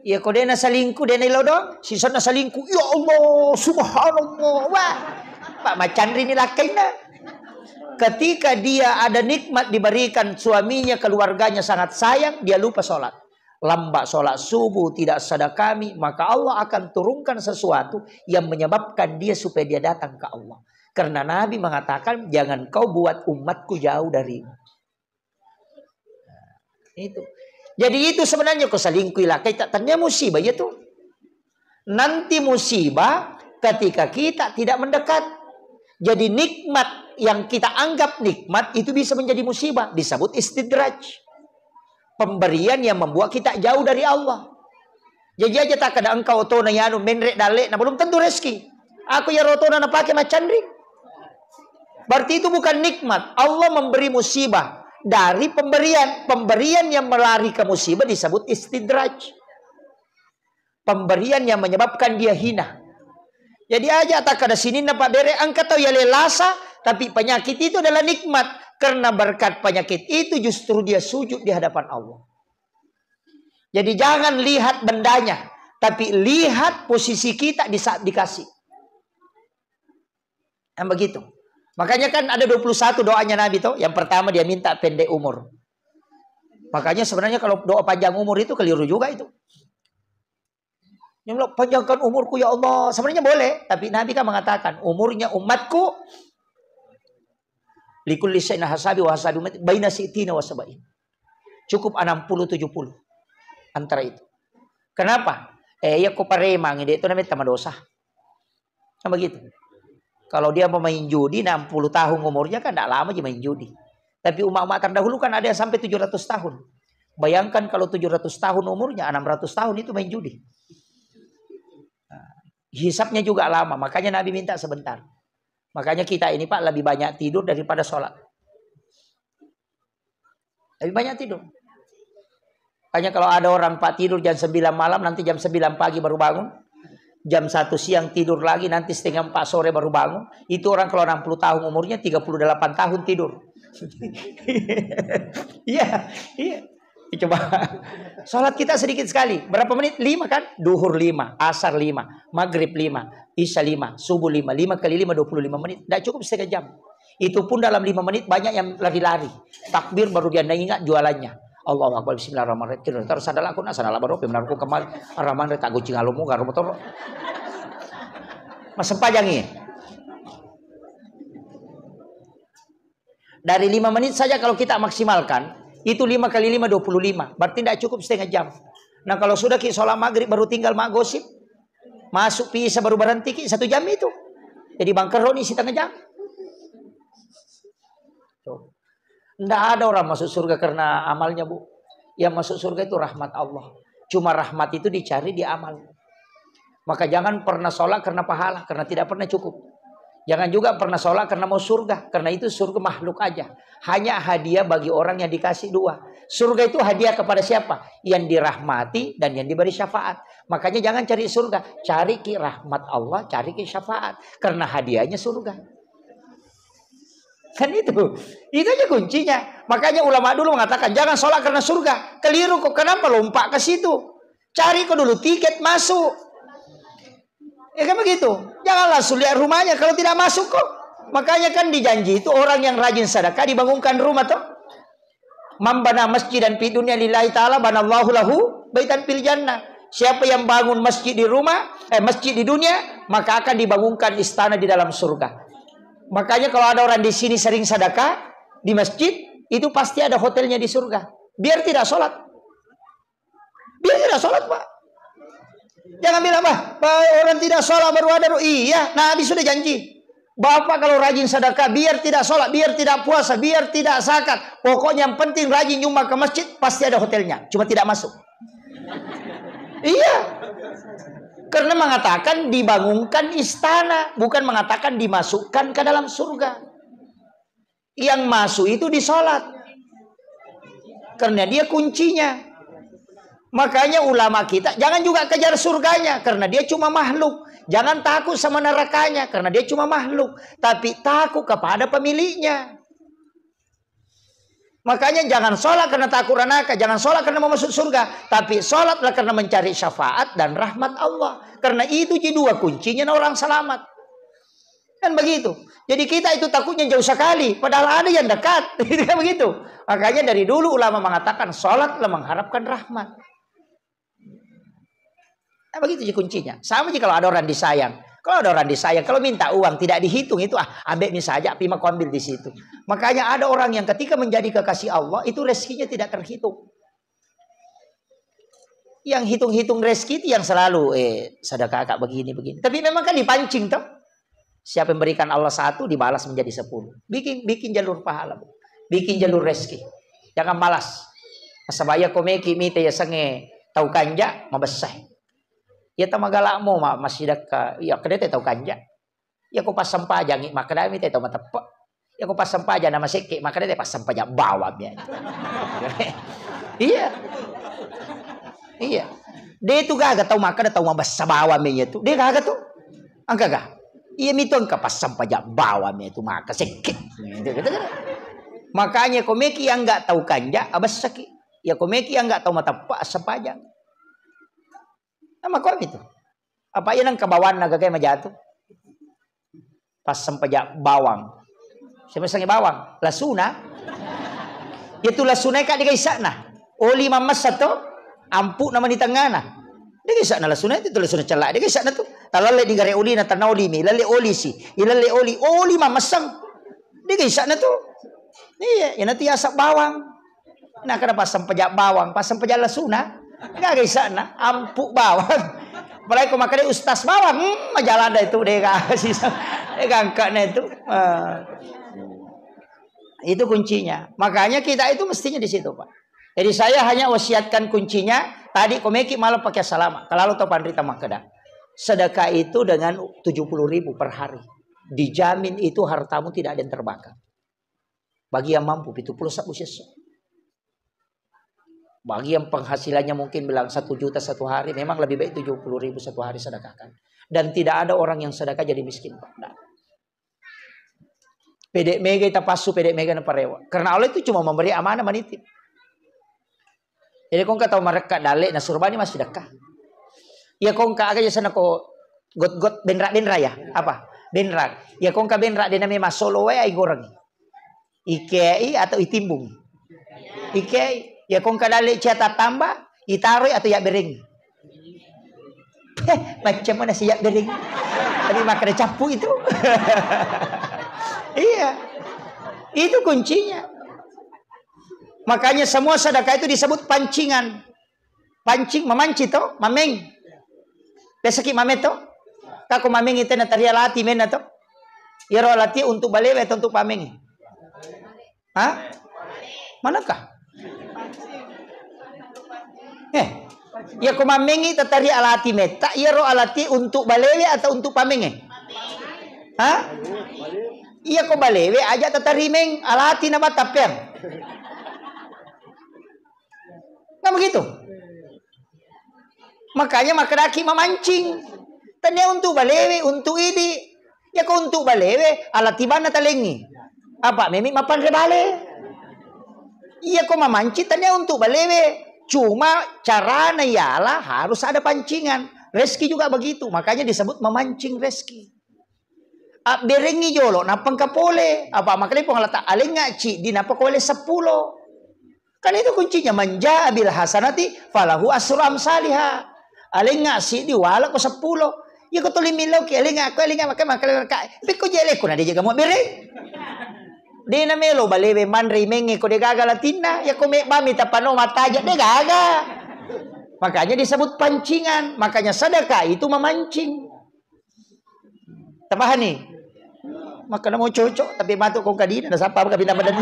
S2: Ya kodena selingkuh dena lodong, sisana selingkuh. Ya Allah, subhanallah. Wah. Pak Macandri ini lakaina. Ketika dia ada nikmat diberikan suaminya, keluarganya sangat sayang, dia lupa sholat. Lambat sholat subuh, tidak sedekah, maka Allah akan turunkan sesuatu yang menyebabkan dia supaya dia datang ke Allah. Karena Nabi mengatakan, jangan kau buat umatku jauh dari itu. Jadi itu sebenarnya kau selingkuh lah. Tanya musibah ya tuh. Nanti musibah ketika kita tidak mendekat. Jadi nikmat yang kita anggap nikmat itu bisa menjadi musibah. Disebut istidraj. Pemberian yang membuat kita jauh dari Allah. Jadi aja tak ada engkau otona yanu menrek dalek. Nah belum tentu rezeki. Aku ya rotona na pakai macandri. Berarti itu bukan nikmat. Allah memberi musibah. Dari pemberian. Pemberian yang melari ke musibah disebut istidraj. Pemberian yang menyebabkan dia hina. Jadi aja tak ada sini nampak bere angkat tahu ya lelasa. Tapi penyakit itu adalah nikmat. Karena berkat penyakit itu justru dia sujud di hadapan Allah. Jadi jangan lihat bendanya. Tapi lihat posisi kita di saat dikasih. Yang begitu. Makanya kan ada 21 doanya Nabi tuh. Yang pertama dia minta pendek umur. Makanya sebenarnya kalau doa panjang umur itu keliru juga itu. Yang bilang panjangkan umurku ya Allah. Sebenarnya boleh. Tapi Nabi kan mengatakan umurnya umatku. Likulli syai'in hasabi wa hasabi umat. Baina si'tina wa sab'in. Cukup 60-70. Antara itu. Kenapa? Ya kok paremang. Itu namanya tambah dosa. Sama gitu. Kalau dia memain judi 60 tahun umurnya kan tidak lama aja main judi. Tapi umat-umat terdahulu kan ada yang sampai 700 tahun. Bayangkan kalau 700 tahun umurnya 600 tahun itu main judi. Nah, hisapnya juga lama. Makanya Nabi minta sebentar. Makanya kita ini Pak lebih banyak tidur daripada sholat. Lebih banyak tidur. Makanya kalau ada orang Pak tidur jam 9 malam nanti jam 9 pagi baru bangun. Jam 1 siang tidur lagi, nanti setengah 4 sore baru bangun. Itu orang kalau 60 tahun umurnya, 38 tahun tidur. Iya, iya. Coba. Sholat kita sedikit sekali. Berapa menit? 5 kan? Duhur 5, asar 5, maghrib 5, isya 5, subuh 5. 5 kali 5, 25 menit. Tidak cukup setengah jam. Itu pun dalam 5 menit banyak yang lari-lari. Takbir baru dia ingat jualannya. Allahu akbar bismillahirrahmanirrahim. Terus adalah aku nasana baru benarku kemal arahman tak kucing alumu karo motor. Mas sempajangi. Dari 5 menit saja kalau kita maksimalkan, itu 5 kali 5 25. Berarti tidak cukup setengah jam. Nah, kalau sudah kita sholat maghrib baru tinggal mak gosip. Masuk pisah baru berhenti 1 jam itu. Jadi bangker roni setengah jam. Tuh. Tidak ada orang masuk surga karena amalnya, Bu. Yang masuk surga itu rahmat Allah. Cuma rahmat itu dicari di amal. Maka jangan pernah sholat karena pahala. Karena tidak pernah cukup. Jangan juga pernah sholat karena mau surga. Karena itu surga makhluk aja. Hanya hadiah bagi orang yang dikasih 2. Surga itu hadiah kepada siapa? Yang dirahmati dan yang diberi syafaat. Makanya jangan cari surga. Cari ki rahmat Allah, cari ki syafaat. Karena hadiahnya surga. Kan itu aja kuncinya. Makanya ulama dulu mengatakan jangan sholat karena surga. Keliru kok. Kenapa lompat ke situ? Cari kok dulu tiket masuk. Ya kan begitu. Jangan langsung lihat rumahnya kalau tidak masuk kok. Makanya kan dijanji itu orang yang rajin sedekah dibangunkan rumah tuh. Man bana masjidan fi dunya lillahi ta'ala banallahu lahu baitan fil jannah. Siapa yang bangun masjid di rumah, masjid di dunia, maka akan dibangunkan istana di dalam surga. Makanya kalau ada orang di sini sering sedekah di masjid, itu pasti ada hotelnya di surga. Biar tidak sholat. Biar tidak sholat, Pak. Jangan bilang, Pak, orang tidak sholat baru ada. Iya, Nabi sudah janji. Bapak kalau rajin sedekah, biar tidak sholat, biar tidak puasa, biar tidak zakat. Pokoknya yang penting rajin nyumbang ke masjid, pasti ada hotelnya. Cuma tidak masuk. Iya. Karena mengatakan dibangunkan istana, bukan mengatakan dimasukkan ke dalam surga. Yang masuk itu di sholat. Karena dia kuncinya. Makanya ulama kita jangan juga kejar surganya, karena dia cuma makhluk. Jangan takut sama nerakanya, karena dia cuma makhluk. Tapi takut kepada pemiliknya. Makanya jangan sholat karena takut neraka, jangan sholat karena mau masuk surga, tapi sholatlah karena mencari syafaat dan rahmat Allah. Karena itu jadi dua kuncinya orang selamat. Kan begitu. Jadi kita itu takutnya jauh sekali, padahal ada yang dekat. Kan begitu. Makanya dari dulu ulama mengatakan sholatlah mengharapkan rahmat. Nah, begitu sih kuncinya. Sama sih kalau ada orang disayang. Kalau ada orang disayang, kalau minta uang tidak dihitung itu ambil ini saja, pima kau ambil di situ. Makanya ada orang yang ketika menjadi kekasih Allah itu rezekinya tidak terhitung. Yang hitung-hitung rezeki itu yang selalu sedekah kakak begini. Tapi memang kan dipancing toh. Siapa yang berikan Allah 1 dibalas menjadi 10. Bikin jalur pahala, bikin jalur rezeki. Jangan malas. Masabaya komeki mite ya sange tau kanja mabesah. Ya tamagala mo masih dekat. Ya kedete tau kanja. Ya ko pas sampajang maka dami te tau matepa. Ya ko pas sampajang nama seke maka dete pas sampajang bawam ya. Iya. Iya. Dia itu gaga tau maka tau mabasa bawam ya itu. Dia gaga tuh. Angka gak. Iya mito ang kapas sampajang bawam ya itu maka seke. Makanya komeki yang enggak tahu kanja abas sakit. Ya komeki yang enggak tahu matepa sampajang. Nama kau itu. Apa yang kebawaan naga kayak majatuh? Pas sempajak bawang. Siapa sange bawang? Lasuna. Itu lasuna kak digaisa nah. Oli mamas satu ampu nama di tengah nah. Digaisa na lasuna itu lasuna celak. Digaisa na tuh. Talale di gare oli na tanau oli mi. Lale oli si. Ilale oli mamasang. Digaisa na tuh. Iya, ya nanti asap bawang. Nah, kada pas sempajak bawang, pas sempajak lasuna. Nggak bisa na ampuk bawang. Apalagi kau makan ustaz bawang, majalah ada itu deh kasih, angkatnya itu. Itu kuncinya. Makanya kita itu mestinya di situ, Pak. Jadi saya hanya wasiatkan kuncinya. Tadi komeki malah pakai salama. Kalau tahu pandrita makada. Sedekah itu dengan 70.000 per hari. Dijamin itu hartamu tidak ada yang terbakar. Bagi yang mampu itu puluh sabu sesu. Bagi yang penghasilannya mungkin bilang 1 juta satu hari, memang lebih baik 70.000 satu hari sedekahkan. Dan tidak ada orang yang sedekah jadi miskin, Pak. Nah. Pedek mega kita pasu, pedek mega na parewa. Karena Allah itu cuma memberi amanah menitip. Jadi kau tahu mereka dalek na surbani masih sedekah. Ya kau aja sana ko got benra ya, apa? Benra. Ya kau benra dia namanya masolo ay goreng. Ikei atau itimbung. Ikei. Ya kung kadali cetak tambah, itaroy atau yak bering. Macam mana si yak bering? Tapi makan capu itu. Iya. Itu kuncinya. Makanya semua sedekah itu disebut pancingan. Pancing, memanci to, mameng. Besaki mame to. Kako mameng itu na tariya lati men na to. Iro lati untuk balewe atau untuk pameng. Hah? Manakah? Ya kumamengi tatari alati meta, iya ro alati untuk balewe atau untuk pamenge? Hah? Iya ko balewe aja tatari meng alati na bataper. Nggak begitu? Makanya makaraki memancing. Tanya untuk balewe, untuk ini. Ya ko untuk balewe alati bana talengi. Apa memi mapan rebale? Iya ko memancing tanya untuk balewe. Cuma caranya ialah harus ada pancingan. Rezeki juga begitu. Makanya disebut memancing rezeki. Berengi jolo napang kapole. Apa makanya pengalata alengaci di napa kole 10. Kan itu kuncinya manja bil hasanati falahu asru amsalihha. Alengaci diwala ko 10. Ya ko tuli milaw ki alenga ko alenga makanya Piko jele ko na di jaga mo bereng. Di na melo balebe manre menge ko de gaga latina ya ko me bami tapano mataja de gaga. Makanya disebut pancingan. Makanya sedekah itu memancing. Tabahan nih. Maka mau cocok tapi matuk kong kadina ada sapa ka bina badan.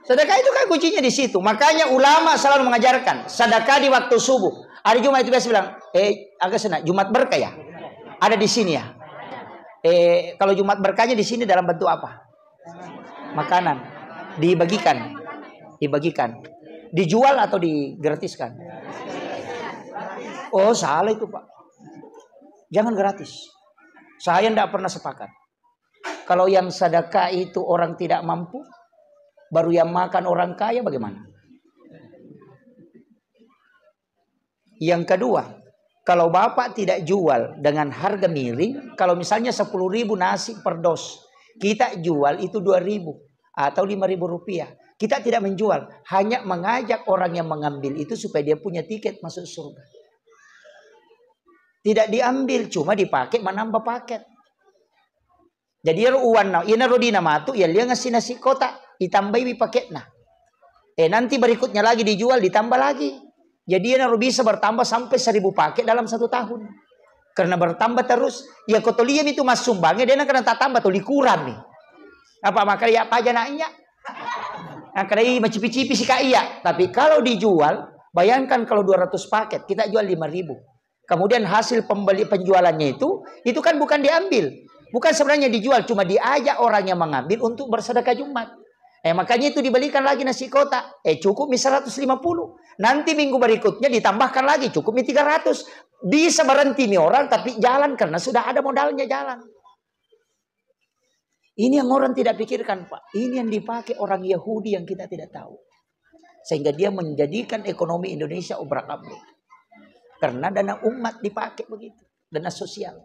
S2: Sedekah itu kan kuncinya di situ. Makanya ulama selalu mengajarkan sedekah di waktu subuh. Hari Jumat itu biasa bilang, agak senang Jumat berkah ya. Ada di sini ya. Kalau Jumat berkahnya di sini dalam bentuk apa? Makanan. Dibagikan. Dijual atau digratiskan? Oh, salah itu, Pak. Jangan gratis. Saya tidak pernah sepakat. Kalau yang sedekah itu orang tidak mampu, baru yang makan orang kaya bagaimana? Yang kedua, kalau Bapak tidak jual dengan harga miring, kalau misalnya 10.000 nasi per dos, kita jual itu 2.000 atau 5.000 rupiah. Kita tidak menjual, hanya mengajak orang yang mengambil itu supaya dia punya tiket masuk surga. Tidak diambil, cuma dipakai menambah paket. Jadi uwan ina rodina matu ya dia ngasih nasi kotak, ditambahi paketnya. Nanti berikutnya lagi dijual ditambah lagi. Jadi dia bisa bertambah sampai 1.000 paket dalam 1 tahun. Karena bertambah terus, ya kotoliam itu mas sumbangnya dia kena tak tambah tuh dikurang nih. Apa maka ya apa aja naknya? Nah, karena cipi-cipi sih kak iya. Tapi kalau dijual, bayangkan kalau 200 paket kita jual 5.000. Kemudian hasil penjualannya itu kan bukan diambil. Bukan sebenarnya dijual, cuma diajak orang yang mengambil untuk bersedekah Jumat. Makanya itu dibelikan lagi nasi kotak. Cukup nih 150. Nanti minggu berikutnya ditambahkan lagi, cukup nih 300. Bisa berhenti nih orang, tapi jalan karena sudah ada modalnya jalan. Ini yang orang tidak pikirkan, Pak. Ini yang dipakai orang Yahudi yang kita tidak tahu. Sehingga dia menjadikan ekonomi Indonesia obrak-abrik. Karena dana umat dipakai begitu. Dana sosial.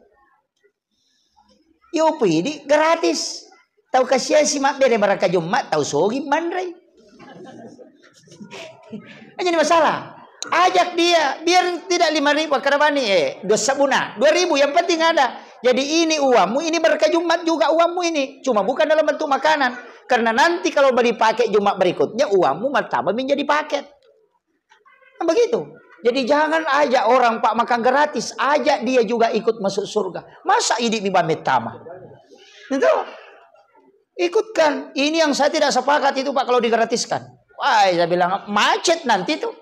S2: Yo ini gratis. Tahu kasih si mak dari baraka Jumat, tahu sogi mandrai. Jadi masalah. Ajak dia biar tidak 5.000 karena nih dos sabuna 2.000 yang penting ada. Jadi ini uangmu, ini berkah Jumat juga uangmu ini. Cuma bukan dalam bentuk makanan. Karena nanti kalau dipakai Jumat berikutnya uangmu tambah menjadi paket. Nah, begitu. Jadi jangan ajak orang Pak makan gratis, ajak dia juga ikut masuk surga. Masa ini mibamet tama? Itu ikutkan. Ini yang saya tidak sepakat itu Pak kalau digratiskan. Wah, saya bilang macet nanti tuh.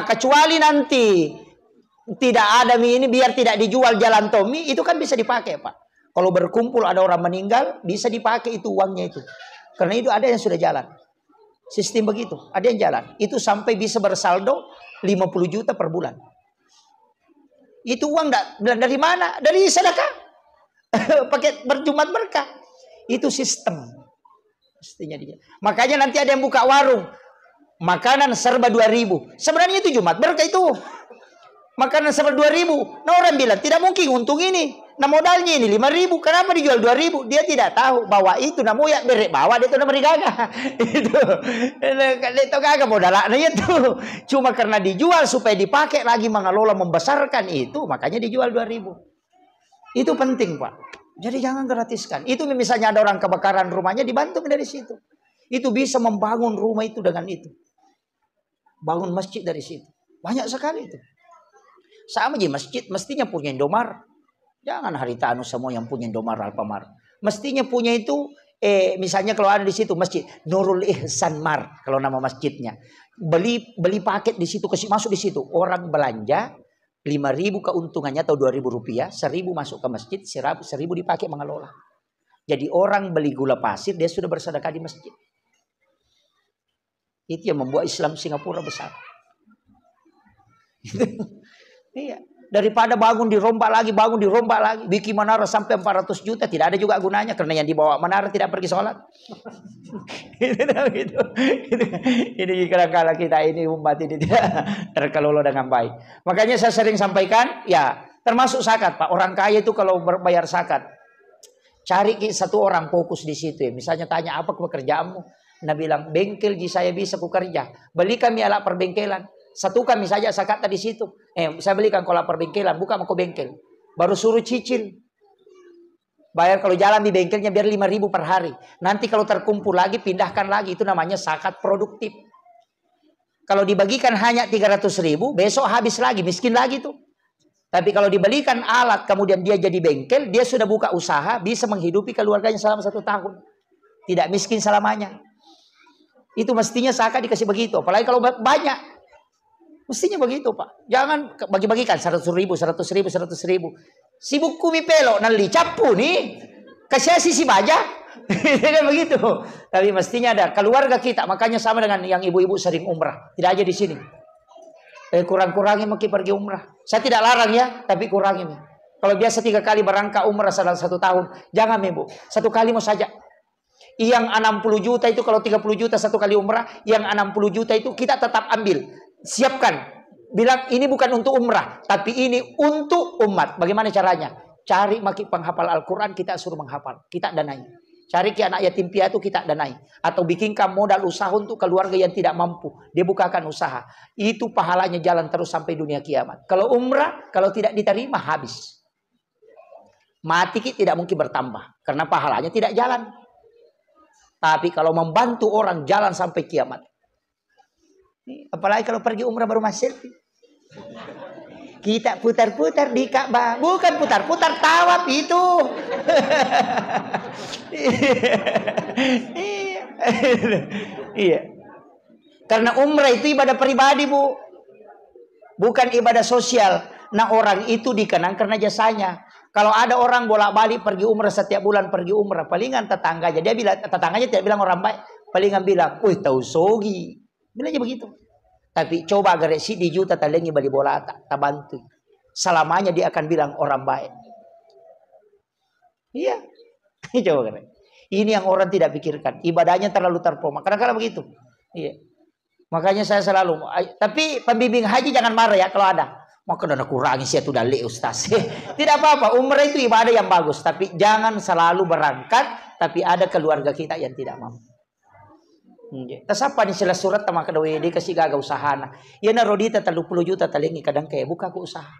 S2: Kecuali nanti tidak ada mie ini biar tidak dijual jalan Tommy, itu kan bisa dipakai Pak. Kalau berkumpul ada orang meninggal bisa dipakai itu uangnya itu. Karena itu ada yang sudah jalan. Sistem begitu, ada yang jalan. Itu sampai bisa bersaldo 50 juta per bulan. Itu uang dari mana? Dari sedekah. Pakai berjumat berkah. Itu sistem. Mestinya dia. Makanya nanti ada yang buka warung. Makanan serba 2.000. Sebenarnya itu Jumat berkah itu. Makanan serba 2.000. Nah orang bilang tidak mungkin untung ini. Nah modalnya ini 5.000. Kenapa dijual 2.000? Dia tidak tahu bahwa itu namuya berek bawa dia itu namanya gaga. Itu gaga modalnya itu. Cuma karena dijual supaya dipakai lagi mengelola membesarkan itu, makanya dijual 2.000. Itu penting Pak. Jadi jangan gratiskan. Itu misalnya ada orang kebakaran rumahnya dibantu dari situ. Itu bisa membangun rumah itu dengan itu. Bangun masjid dari situ. Banyak sekali itu. Sama aja masjid mestinya punya Indomar. Jangan Haritanu semua yang punya Indomar Alfamart. Mestinya punya itu misalnya kalau ada di situ masjid Nurul Ihsan Mar kalau nama masjidnya. Beli paket di situ kasih masuk di situ. Orang belanja 5.000 keuntungannya atau 2.000 rupiah, 1.000 masuk ke masjid, 1.000 dipakai mengelola. Jadi orang beli gula pasir dia sudah bersedekah di masjid. Itu yang membuat Islam Singapura besar. Iya. Daripada bangun dirombak lagi, bikin menara sampai 400 juta, tidak ada juga gunanya karena yang dibawa menara tidak pergi sholat. Gitu. Ini kadang-kadang kita ini umat ini tidak terkelola dengan baik. Makanya saya sering sampaikan, ya termasuk zakat Pak. Orang kaya itu kalau berbayar zakat, cari satu orang fokus di situ ya. Misalnya tanya apa pekerjaanmu, nah bilang bengkel saya bisa bekerja, beli kami alat perbengkelan. Satu kami saja zakat di situ. Saya belikan kolam perbengkelan, buka mau bengkel. baru suruh cicil. Bayar kalau jalan di bengkelnya biar 5.000 per hari. Nanti kalau terkumpul lagi pindahkan lagi, itu namanya zakat produktif. Kalau dibagikan hanya 300.000, besok habis lagi, miskin lagi tuh. Tapi kalau dibelikan alat, kemudian dia jadi bengkel, dia sudah buka usaha, bisa menghidupi keluarganya selama 1 tahun. Tidak miskin selamanya. Itu mestinya zakat dikasih begitu. Apalagi kalau banyak. Mestinya begitu, Pak. Jangan bagi-bagikan 100.000, 100.000, 100.000. Sibuk kumi pelo, nali capu nih. Kasih sisi baja. Kan begitu. Tapi mestinya ada keluarga kita. Makanya sama dengan yang ibu-ibu sering umrah. Tidak aja di sini. Kurang-kurangi mungkin pergi umrah. Saya tidak larang ya, tapi kurangi. Kalau biasa 3 kali berangkat umrah dalam 1 tahun, jangan Ibu. 1 kali mau saja. Yang 60 juta itu kalau 30 juta 1 kali umrah, yang 60 juta itu kita tetap ambil. Siapkan. Bilang ini bukan untuk umrah, tapi ini untuk umat. Bagaimana caranya? Cari maki penghafal Al-Quran, kita suruh menghafal. Kita danai. Cari ke anak yatim piatu, kita danai. Atau bikinkan modal usaha untuk keluarga yang tidak mampu. Dia bukakan usaha. Itu pahalanya jalan terus sampai dunia kiamat. Kalau umrah, kalau tidak diterima, habis. Mati tidak mungkin bertambah. Karena pahalanya tidak jalan. Tapi kalau membantu orang jalan sampai kiamat. Apalagi kalau pergi umrah baru masuk. Kita putar-putar di Ka'bah. Bukan putar-putar, tawaf itu. Iya. Karena umrah itu ibadah pribadi, Bu. Bukan ibadah sosial. Nah, orang itu dikenang karena jasanya. Kalau ada orang bolak-balik pergi umrah setiap bulan pergi umrah, palingan tetangganya dia bilang, tetangganya tidak bilang orang baik, palingan bilang, "Wih, tahu sogi." Bilangnya begitu. Tapi coba garesi di juta talengi bali bola tak bantu. Selamanya dia akan bilang orang baik. Iya. Coba kan. Ini yang orang tidak pikirkan. Ibadahnya terlalu terpoma. Kadang-kadang begitu. Iya. Makanya saya selalu. Tapi pembimbing haji jangan marah ya kalau ada. Maka udah kurangi sih itu dalih Ustaz. Tidak apa-apa. Umrah itu ibadah yang bagus. Tapi jangan selalu berangkat. Tapi ada keluarga kita yang tidak mampu. Tas apa ni sila surat tama kada wedi kasi gaga usahana. Ya na rodita 30 juta talingi kadang kayak buka ku usaha.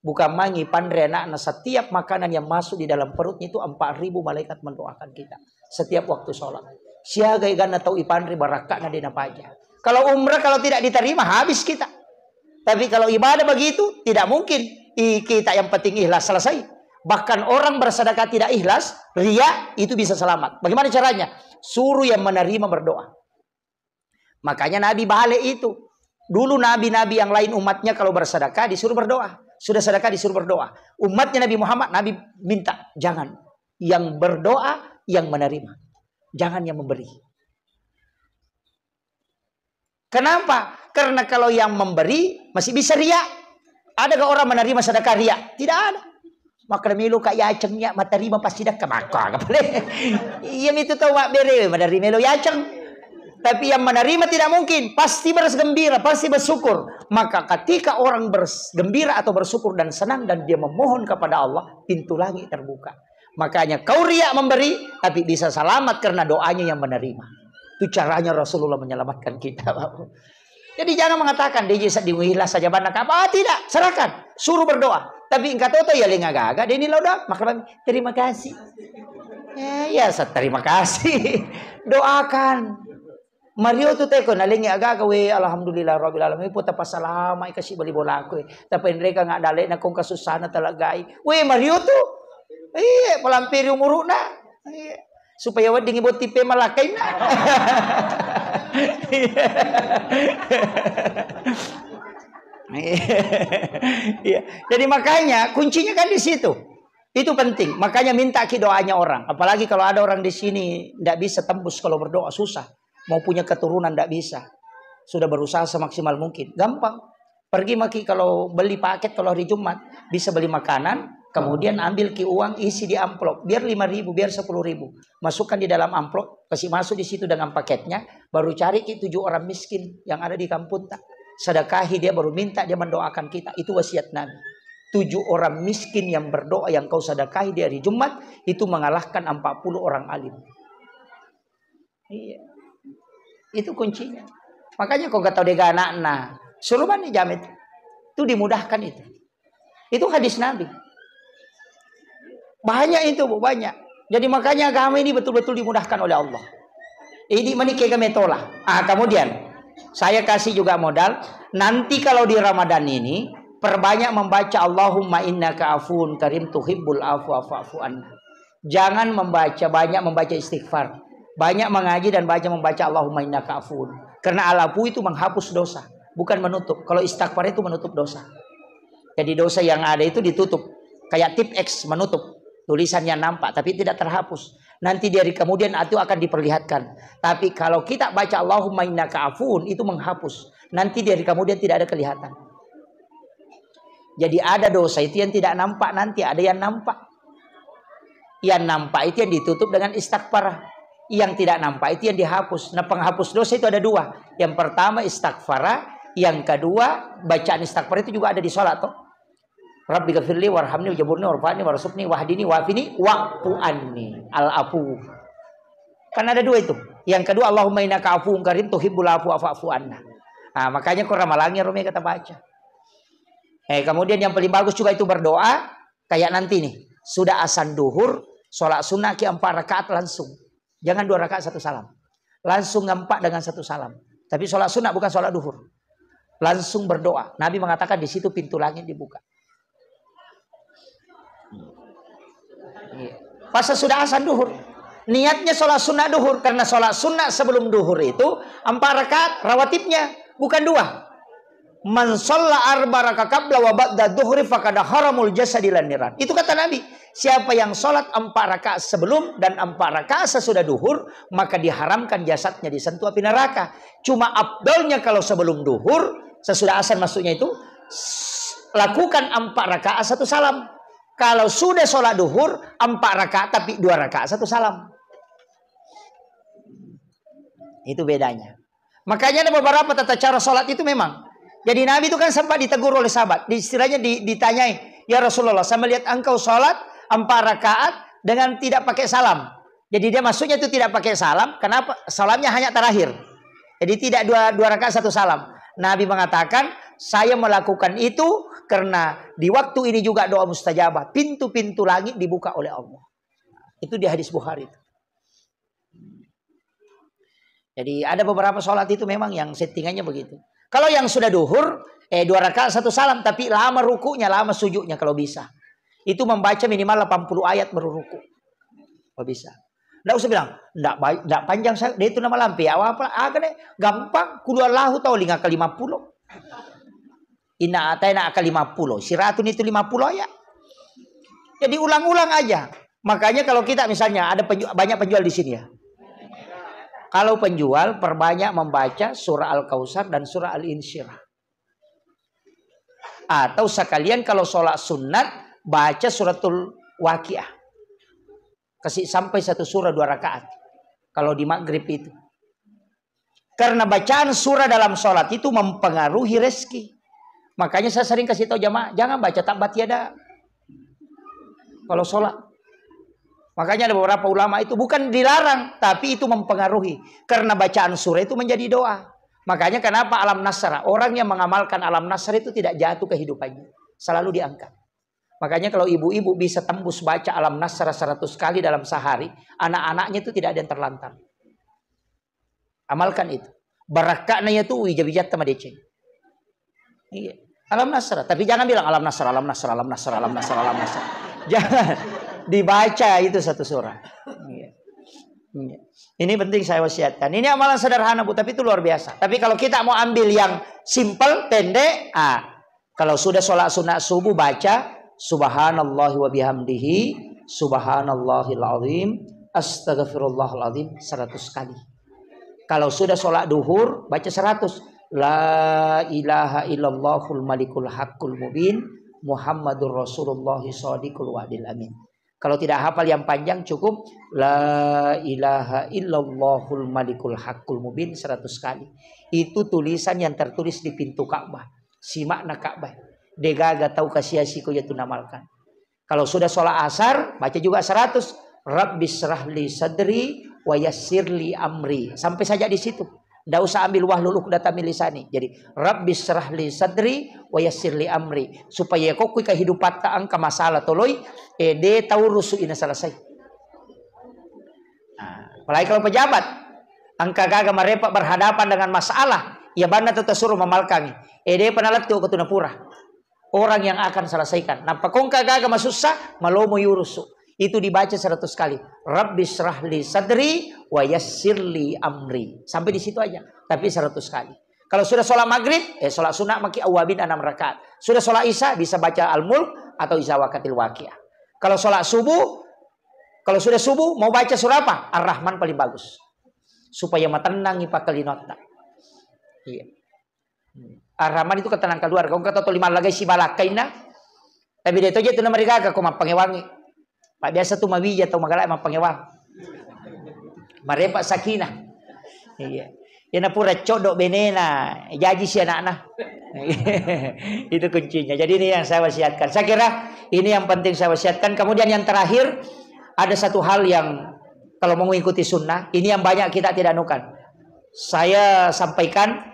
S2: Buka mangi pandre anak na setiap makanan yang masuk di dalam perutnya itu 4.000 malaikat mendoakan kita setiap waktu sholat. Siaga igana tau ipandre barakah na dina paja. Kalau umrah kalau tidak diterima habis kita. Tapi kalau ibadah begitu tidak mungkin. Kita yang penting ikhlas selesai. Bahkan orang bersedekah tidak ikhlas, riya itu bisa selamat. Bagaimana caranya? Suruh yang menerima berdoa. Makanya Nabi balik itu. Dulu nabi-nabi yang lain umatnya kalau bersedekah disuruh berdoa. Sudah sedekah disuruh berdoa. Umatnya Nabi Muhammad, Nabi minta. Jangan. Yang berdoa, yang menerima. Jangan yang memberi. Kenapa? Karena kalau yang memberi masih bisa riya. Adakah orang menerima sedekah riya? Tidak ada. Maka melo kak yacengnya materima pasti dah kemaka kapale. Iya itu tahu mak bere menerima melo yaceng. Tapi yang menerima tidak mungkin, pasti bergembira, pasti bersyukur. Maka ketika orang bergembira atau bersyukur dan senang dan dia memohon kepada Allah, pintu langit terbuka. Makanya kau riya memberi, tapi bisa selamat karena doanya yang menerima. Itu caranya Rasulullah menyelamatkan kita. Jadi jangan mengatakan dia diwilah saja banak apa? Tidak, serahkan, suruh berdoa. Tapi engkau tahu ya lenga gaga, dia ini lodak, maka terima kasih. Ya, terima kasih. Doakan. Mario tu teko nalingi aga we alhamdulillah rabbil alamin puta pasalama ikasi bali bola ko tapi mereka nggak dale na kung kasusana talagai we Mario tu palampiri umuruna supaya wading ibot tipe malakay na. Jadi makanya kuncinya kan di situ. Itu penting. Makanya minta doanya orang. Apalagi kalau ada orang di sini tidak bisa tembus kalau berdoa susah. Mau punya keturunan tidak bisa. Sudah berusaha semaksimal mungkin. Gampang. Pergi maki kalau beli paket kalau hari Jumat. Bisa beli makanan. Kemudian ambil uang isi di amplop. Biar 5.000, biar 10.000. Masukkan di dalam amplop. Kasih masuk di situ dengan paketnya. Baru cari 7 orang miskin yang ada di kampung. Sedekahi dia baru minta dia mendoakan kita. Itu wasiat Nabi. 7 orang miskin yang berdoa yang kau sedekahi di hari Jumat. Itu mengalahkan 40 orang alim. Iya. Itu kuncinya. Makanya kau gak tahu dia anak-anak. Suruh mani jamit. Itu dimudahkan itu. Itu hadis Nabi. Banyak itu Bu, banyak. Jadi makanya agama ini betul-betul dimudahkan oleh Allah. Ini menikah kami tolak. Kemudian saya kasih juga modal. Nanti kalau di Ramadan ini perbanyak membaca Allahumma innaka afuun karim tuhibbul afwa fa'fu anna. Jangan banyak membaca istighfar. Banyak mengaji dan banyak membaca Allahumma innaka afuun. Karena al-afu itu menghapus dosa, bukan menutup. Kalau istighfar itu menutup dosa. Jadi dosa yang ada itu ditutup. Kayak tip X menutup. Tulisannya nampak tapi tidak terhapus. Nanti dari kemudian itu akan diperlihatkan. Tapi kalau kita baca Allahumma innaka afuun itu menghapus. Nanti dari kemudian tidak ada kelihatan. Jadi ada dosa itu yang tidak nampak, nanti ada yang nampak. Yang nampak itu yang ditutup dengan istighfar. Yang tidak nampak itu yang dihapus. Nah, penghapus dosa itu ada dua. Yang pertama istighfar, yang kedua bacaan istighfar itu juga ada di salat toh. Rabbi ghafirli warhamni wajburni warfa'ni warzuqni wahdini wa'afini wa'fu anni. Al-afu. Kan ada dua itu. Yang kedua Allahumma innaka afuwun karim tuhibbul afwa fa'fu anna. Nah, makanya kok ramalangnya Rumi kata baca. Kemudian yang paling bagus juga itu berdoa kayak nanti nih. Sudah azan duhur, sholat sunnah ke 4 rakaat langsung. Jangan 2 rakaat 1 salam. Langsung 4 dengan 1 salam. Tapi sholat sunnah bukan sholat duhur. Langsung berdoa. Nabi mengatakan di situ pintu langit dibuka. Pas sudah azan duhur. Niatnya sholat sunnah duhur. Karena sholat sunnah sebelum duhur itu 4 rakaat rawatibnya. Bukan 2. Man shalla 4 rakaat qabla wa ba'da duhri faqad haramul jasadilan niran. Itu kata Nabi. Siapa yang sholat 4 rakaat sebelum dan 4 rakaat sesudah duhur, maka diharamkan jasadnya disentuh api neraka. Cuma afdalnya kalau sebelum duhur, sesudah azan maksudnya itu, lakukan 4 rakaat 1 salam. Kalau sudah sholat duhur 4 rakaat tapi 2 rakaat 1 salam. Itu bedanya. Makanya ada beberapa tata cara sholat itu memang. Jadi Nabi itu kan sempat ditegur oleh sahabat. Istilahnya ditanyai, ya Rasulullah, saya melihat engkau sholat 4 rakaat dengan tidak pakai salam. Jadi dia maksudnya itu tidak pakai salam. Kenapa? Salamnya hanya terakhir. Jadi tidak 2 rakaat 1 salam. Nabi mengatakan, saya melakukan itu karena di waktu ini juga doa mustajabah. Pintu-pintu langit dibuka oleh Allah. Itu di hadis Bukhari. Jadi ada beberapa sholat itu memang yang settingannya begitu. Kalau yang sudah duhur, 2 rakaat 1 salam. Tapi lama rukunya, lama sujudnya kalau bisa. Itu membaca minimal 80 ayat baru ruku. Kalau bisa. Nggak usah bilang, nggak panjang saya. Dia itu nama lampi. Apa? Gampang. Kuluallahu tahu linga ke 50. Inna atayna ke 50. Siratun itu 50 ayat. Jadi ulang-ulang aja. Makanya kalau kita misalnya ada banyak penjual di sini ya. Kalau penjual perbanyak membaca surah Al-Kautsar dan surah Al-Insyirah. Atau sekalian kalau sholat sunat baca suratul Waqiah. Kasih sampai 1 surah 2 rakaat. Kalau di maghrib itu. Karena bacaan surah dalam sholat itu mempengaruhi rezeki. Makanya saya sering kasih tahu jamaah, jangan baca tabbat yada kalau sholat. Makanya ada beberapa ulama itu bukan dilarang, tapi itu mempengaruhi. Karena bacaan surah itu menjadi doa. Makanya kenapa alam nasr, orang yang mengamalkan alam nasr itu tidak jatuh kehidupannya. Selalu diangkat. Makanya kalau ibu-ibu bisa tembus baca alam nasr 100 kali dalam sehari, anak-anaknya itu tidak ada yang terlantar. Amalkan itu. Barakahnya itu wijab-wijab sama DC. Iya. Alam nasr. Tapi jangan bilang alam nasr, alam nasr, alam nasr, alam nasr, alam nasr. Jangan. Dibaca itu 1 surah. Iya. Iya. Ini penting saya wasiatkan. Ini amalan sederhana Bu, tapi itu luar biasa. Tapi kalau kita mau ambil yang simple, pendek, kalau sudah sholat sunat subuh baca subhanallahi wa bihamdihi subhanallahil azim astaghfirullahal azim 100 kali. Kalau sudah sholat duhur baca 100. La ilaha illallahul malikul haqqul mubin Muhammadur Rasulullah shadiqul wa'dil amin. Kalau tidak hafal yang panjang cukup la ilaha illallahul malikul haqqul mubin 100 kali. Itu tulisan yang tertulis di pintu Ka'bah. Si makna Ka'bah. Degaga tahu kasiasiku yaitu namalkan. Kalau sudah sholat asar baca juga 100. Rabbis shrahli sadri wa yassirli amri. Sampai saja di situ. Nggak usah ambil wahlul 'uqdatam min lisani. Jadi Rabbi syrah li sadri wa yassir li amri. Supaya kau kehidupan taang ke masalah toloi de tahu rusuh ini selesai. Nah, apalagi kalau pejabat angka gaga mereka berhadapan dengan masalah, ya banda tetap suruh memalkangi. Dia penalat tu ketuna pura. Orang yang akan selesaikan. Nampak kong kagaga masusah malomo yurusu. Itu dibaca 100 kali. Rabbi syrah li sadri wa yassir li amri. Sampai di situ aja. Tapi 100 kali. Kalau sudah sholat maghrib, sholat sunnah maki awabin 6 rakaat. Sudah sholat isya bisa baca al-mulk atau isya wakatil waqiah. Kalau sholat subuh, kalau sudah subuh mau baca surah apa? Ar-Rahman paling bagus. Supaya matenangi pakalinota. Iya. Ar-Rahman itu ketenang keluar. Kau kata to 5 lagi si balakaina. Tapi dia itu aja tu nama mereka kau mapangewangi. Pak biasa tu mawija atau magalak mapangewang. Marepa sakinah. Iya. Yana pura codok benena. Jaji si anak-anak. Itu kuncinya. Jadi ini yang saya wasiatkan. Saya kira ini yang penting saya wasiatkan. Kemudian yang terakhir ada satu hal yang kalau mau mengikuti sunnah, ini yang banyak kita tidak anukan. Saya sampaikan,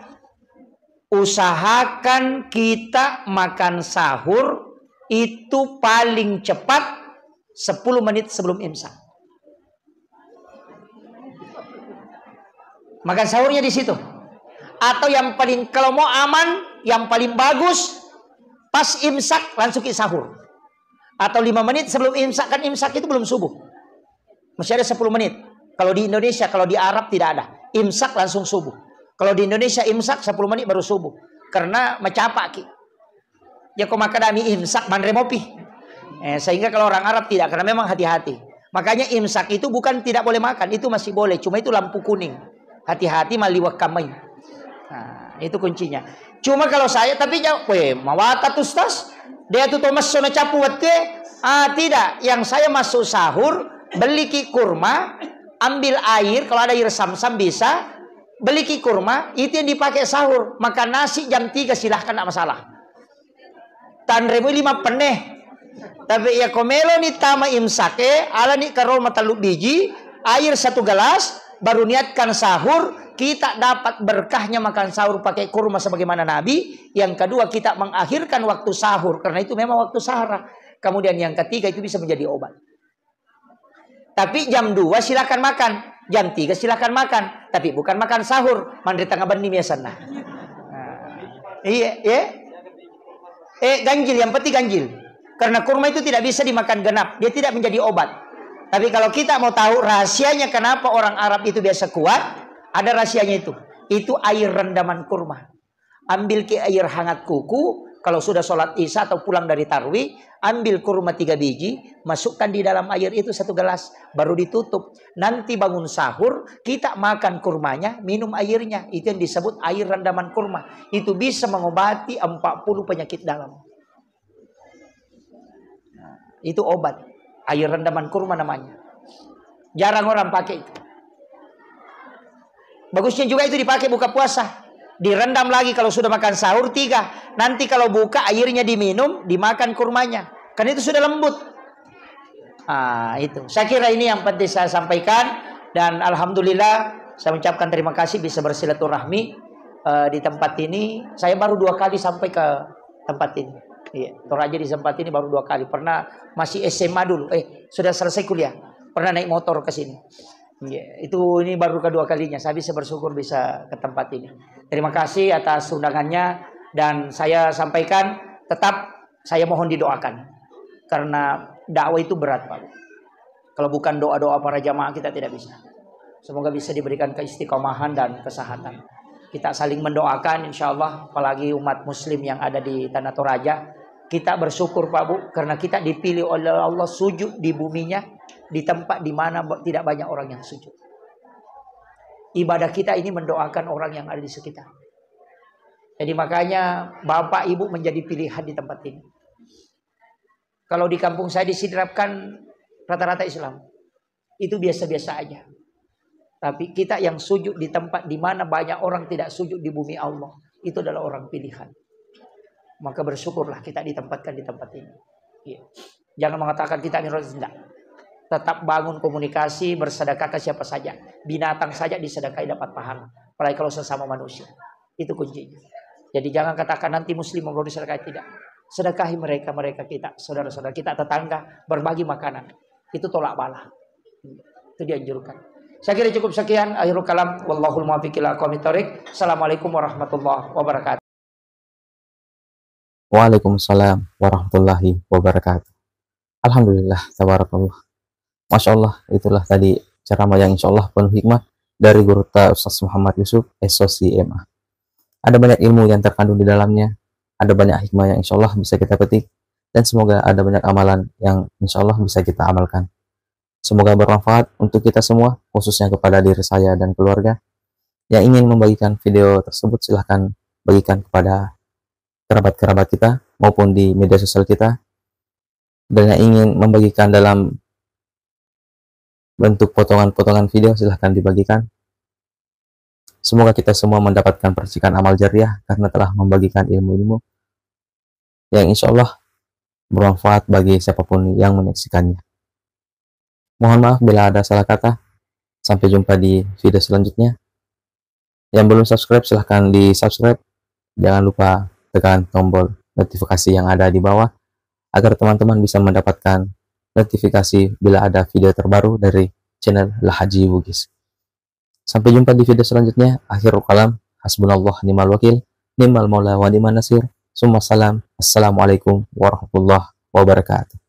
S2: usahakan kita makan sahur itu paling cepat 10 menit sebelum imsak. Makan sahurnya di situ. Atau yang paling kalau mau aman, yang paling bagus pas imsak langsung ke sahur. Atau 5 menit sebelum imsak, kan imsak itu belum subuh. Masih ada 10 menit. Kalau di Indonesia, kalau di Arab tidak ada. Imsak langsung subuh. Kalau di Indonesia imsak 10 menit baru subuh. Karena macapak ki. Ya kau makan dami imsak manremopi. Sehingga kalau orang Arab tidak, karena memang hati-hati. Makanya imsak itu bukan tidak boleh makan, itu masih boleh. Cuma itu lampu kuning. Hati-hati maliwak kamai. Nah, itu kuncinya. Cuma kalau saya, tapi jawab, mawata tustas. Dia tuh Thomas sona capu wate. Tidak. Yang saya masuk sahur, beli ki kurma, ambil air, kalau ada air sam-sam bisa. Beli ki kurma, itu yang dipakai sahur. Makan nasi jam 3 silahkan, tidak masalah. Tanremu 5 peneh. Tapi ya komelo ni tama imsake, ala ni karo mataluk biji, air 1 gelas, baru niatkan sahur, kita dapat berkahnya makan sahur pakai kurma sebagaimana Nabi. Yang kedua, kita mengakhirkan waktu sahur, karena itu memang waktu sahara. Kemudian yang ketiga, itu bisa menjadi obat. Tapi jam 2 silakan makan, jam 3 silakan makan, tapi bukan makan sahur. Mandri tengah benih biasanya. Iya, ya. Ganjil, yang penting ganjil. Karena kurma itu tidak bisa dimakan genap. Dia tidak menjadi obat. Tapi kalau kita mau tahu rahasianya kenapa orang Arab itu biasa kuat, ada rahasianya itu. Itu air rendaman kurma. Ambil ke air hangat kuku. Kalau sudah sholat isya atau pulang dari tarwih, ambil kurma 3 biji. Masukkan di dalam air itu 1 gelas. Baru ditutup. Nanti bangun sahur, kita makan kurmanya, minum airnya. Itu yang disebut air rendaman kurma. Itu bisa mengobati 40 penyakit dalam. Itu obat. Air rendaman kurma namanya. Jarang orang pakai itu. Bagusnya juga itu dipakai buka puasa. Direndam lagi kalau sudah makan sahur 3. Nanti kalau buka airnya diminum, dimakan kurmanya. Karena itu sudah lembut. Itu. Saya kira ini yang penting saya sampaikan. Dan alhamdulillah saya mengucapkan terima kasih bisa bersilaturahmi di tempat ini. Saya baru 2 kali sampai ke tempat ini. Iya, Toraja di tempat ini baru 2 kali. Pernah masih SMA dulu. Sudah selesai kuliah. Pernah naik motor ke sini. Iya, ini baru kedua kalinya. Saya bisa bersyukur bisa ke tempat ini. Terima kasih atas undangannya. Dan saya sampaikan, tetap saya mohon didoakan. Karena dakwah itu berat, Pak. Kalau bukan doa-doa para jamaah kita tidak bisa. Semoga bisa diberikan keistiqomahan dan kesehatan. Kita saling mendoakan insya Allah. Apalagi umat muslim yang ada di Tanah Toraja. Kita bersyukur Pak Bu, karena kita dipilih oleh Allah sujud di buminya, di tempat di mana tidak banyak orang yang sujud. Ibadah kita ini mendoakan orang yang ada di sekitar. Jadi makanya Bapak Ibu menjadi pilihan di tempat ini. Kalau di kampung saya di Sidrap kan rata-rata Islam. Itu biasa-biasa aja. Tapi kita yang sujud di tempat di mana banyak orang tidak sujud di bumi Allah, itu adalah orang pilihan. Maka bersyukurlah kita ditempatkan di tempat ini. Ya. Jangan mengatakan kita ini tidak. Tetap bangun komunikasi, bersedekah ke siapa saja. Binatang saja disedekahi dapat pahala. apalagi kalau sesama manusia. Itu kuncinya. Jadi jangan katakan nanti muslim memberi sedekah, tidak. Sedekahi mereka kita, saudara-saudara kita, tetangga, berbagi makanan. Itu tolak bala. Itu dianjurkan. Saya kira cukup sekian. Akhirul kalam. Wallahul muwaffiq ila aqwamit thoriq. Assalamualaikum warahmatullahi wabarakatuh.
S1: Waalaikumsalam warahmatullahi wabarakatuh. Alhamdulillah, tabarakallah. Masya Allah, itulah tadi ceramah yang insya Allah penuh hikmah dari Guru Ustaz Muhammad Yusuf, SOCMA. Ada banyak ilmu yang terkandung di dalamnya, ada banyak hikmah yang insya Allah bisa kita petik, dan semoga ada banyak amalan yang insya Allah bisa kita amalkan. Semoga bermanfaat untuk kita semua, khususnya kepada diri saya dan keluarga. Yang ingin membagikan video tersebut, silahkan bagikan kepada kerabat-kerabat kita maupun di media sosial kita. Dan yang ingin membagikan dalam bentuk potongan-potongan video, silahkan dibagikan. Semoga kita semua mendapatkan percikan amal jariah karena telah membagikan ilmu-ilmu yang insya Allah bermanfaat bagi siapapun yang menyaksikannya. Mohon maaf bila ada salah kata. Sampai jumpa di video selanjutnya. Yang belum subscribe, silahkan di subscribe. Jangan lupa tekan tombol notifikasi yang ada di bawah agar teman-teman bisa mendapatkan notifikasi bila ada video terbaru dari channel Lahaji Bugis. Sampai jumpa di video selanjutnya. Akhirul kalam. Hasbunallah ni'mal wakil, ni'mal maula wa ni'man nasir. Summa salam. Assalamualaikum warahmatullahi wabarakatuh.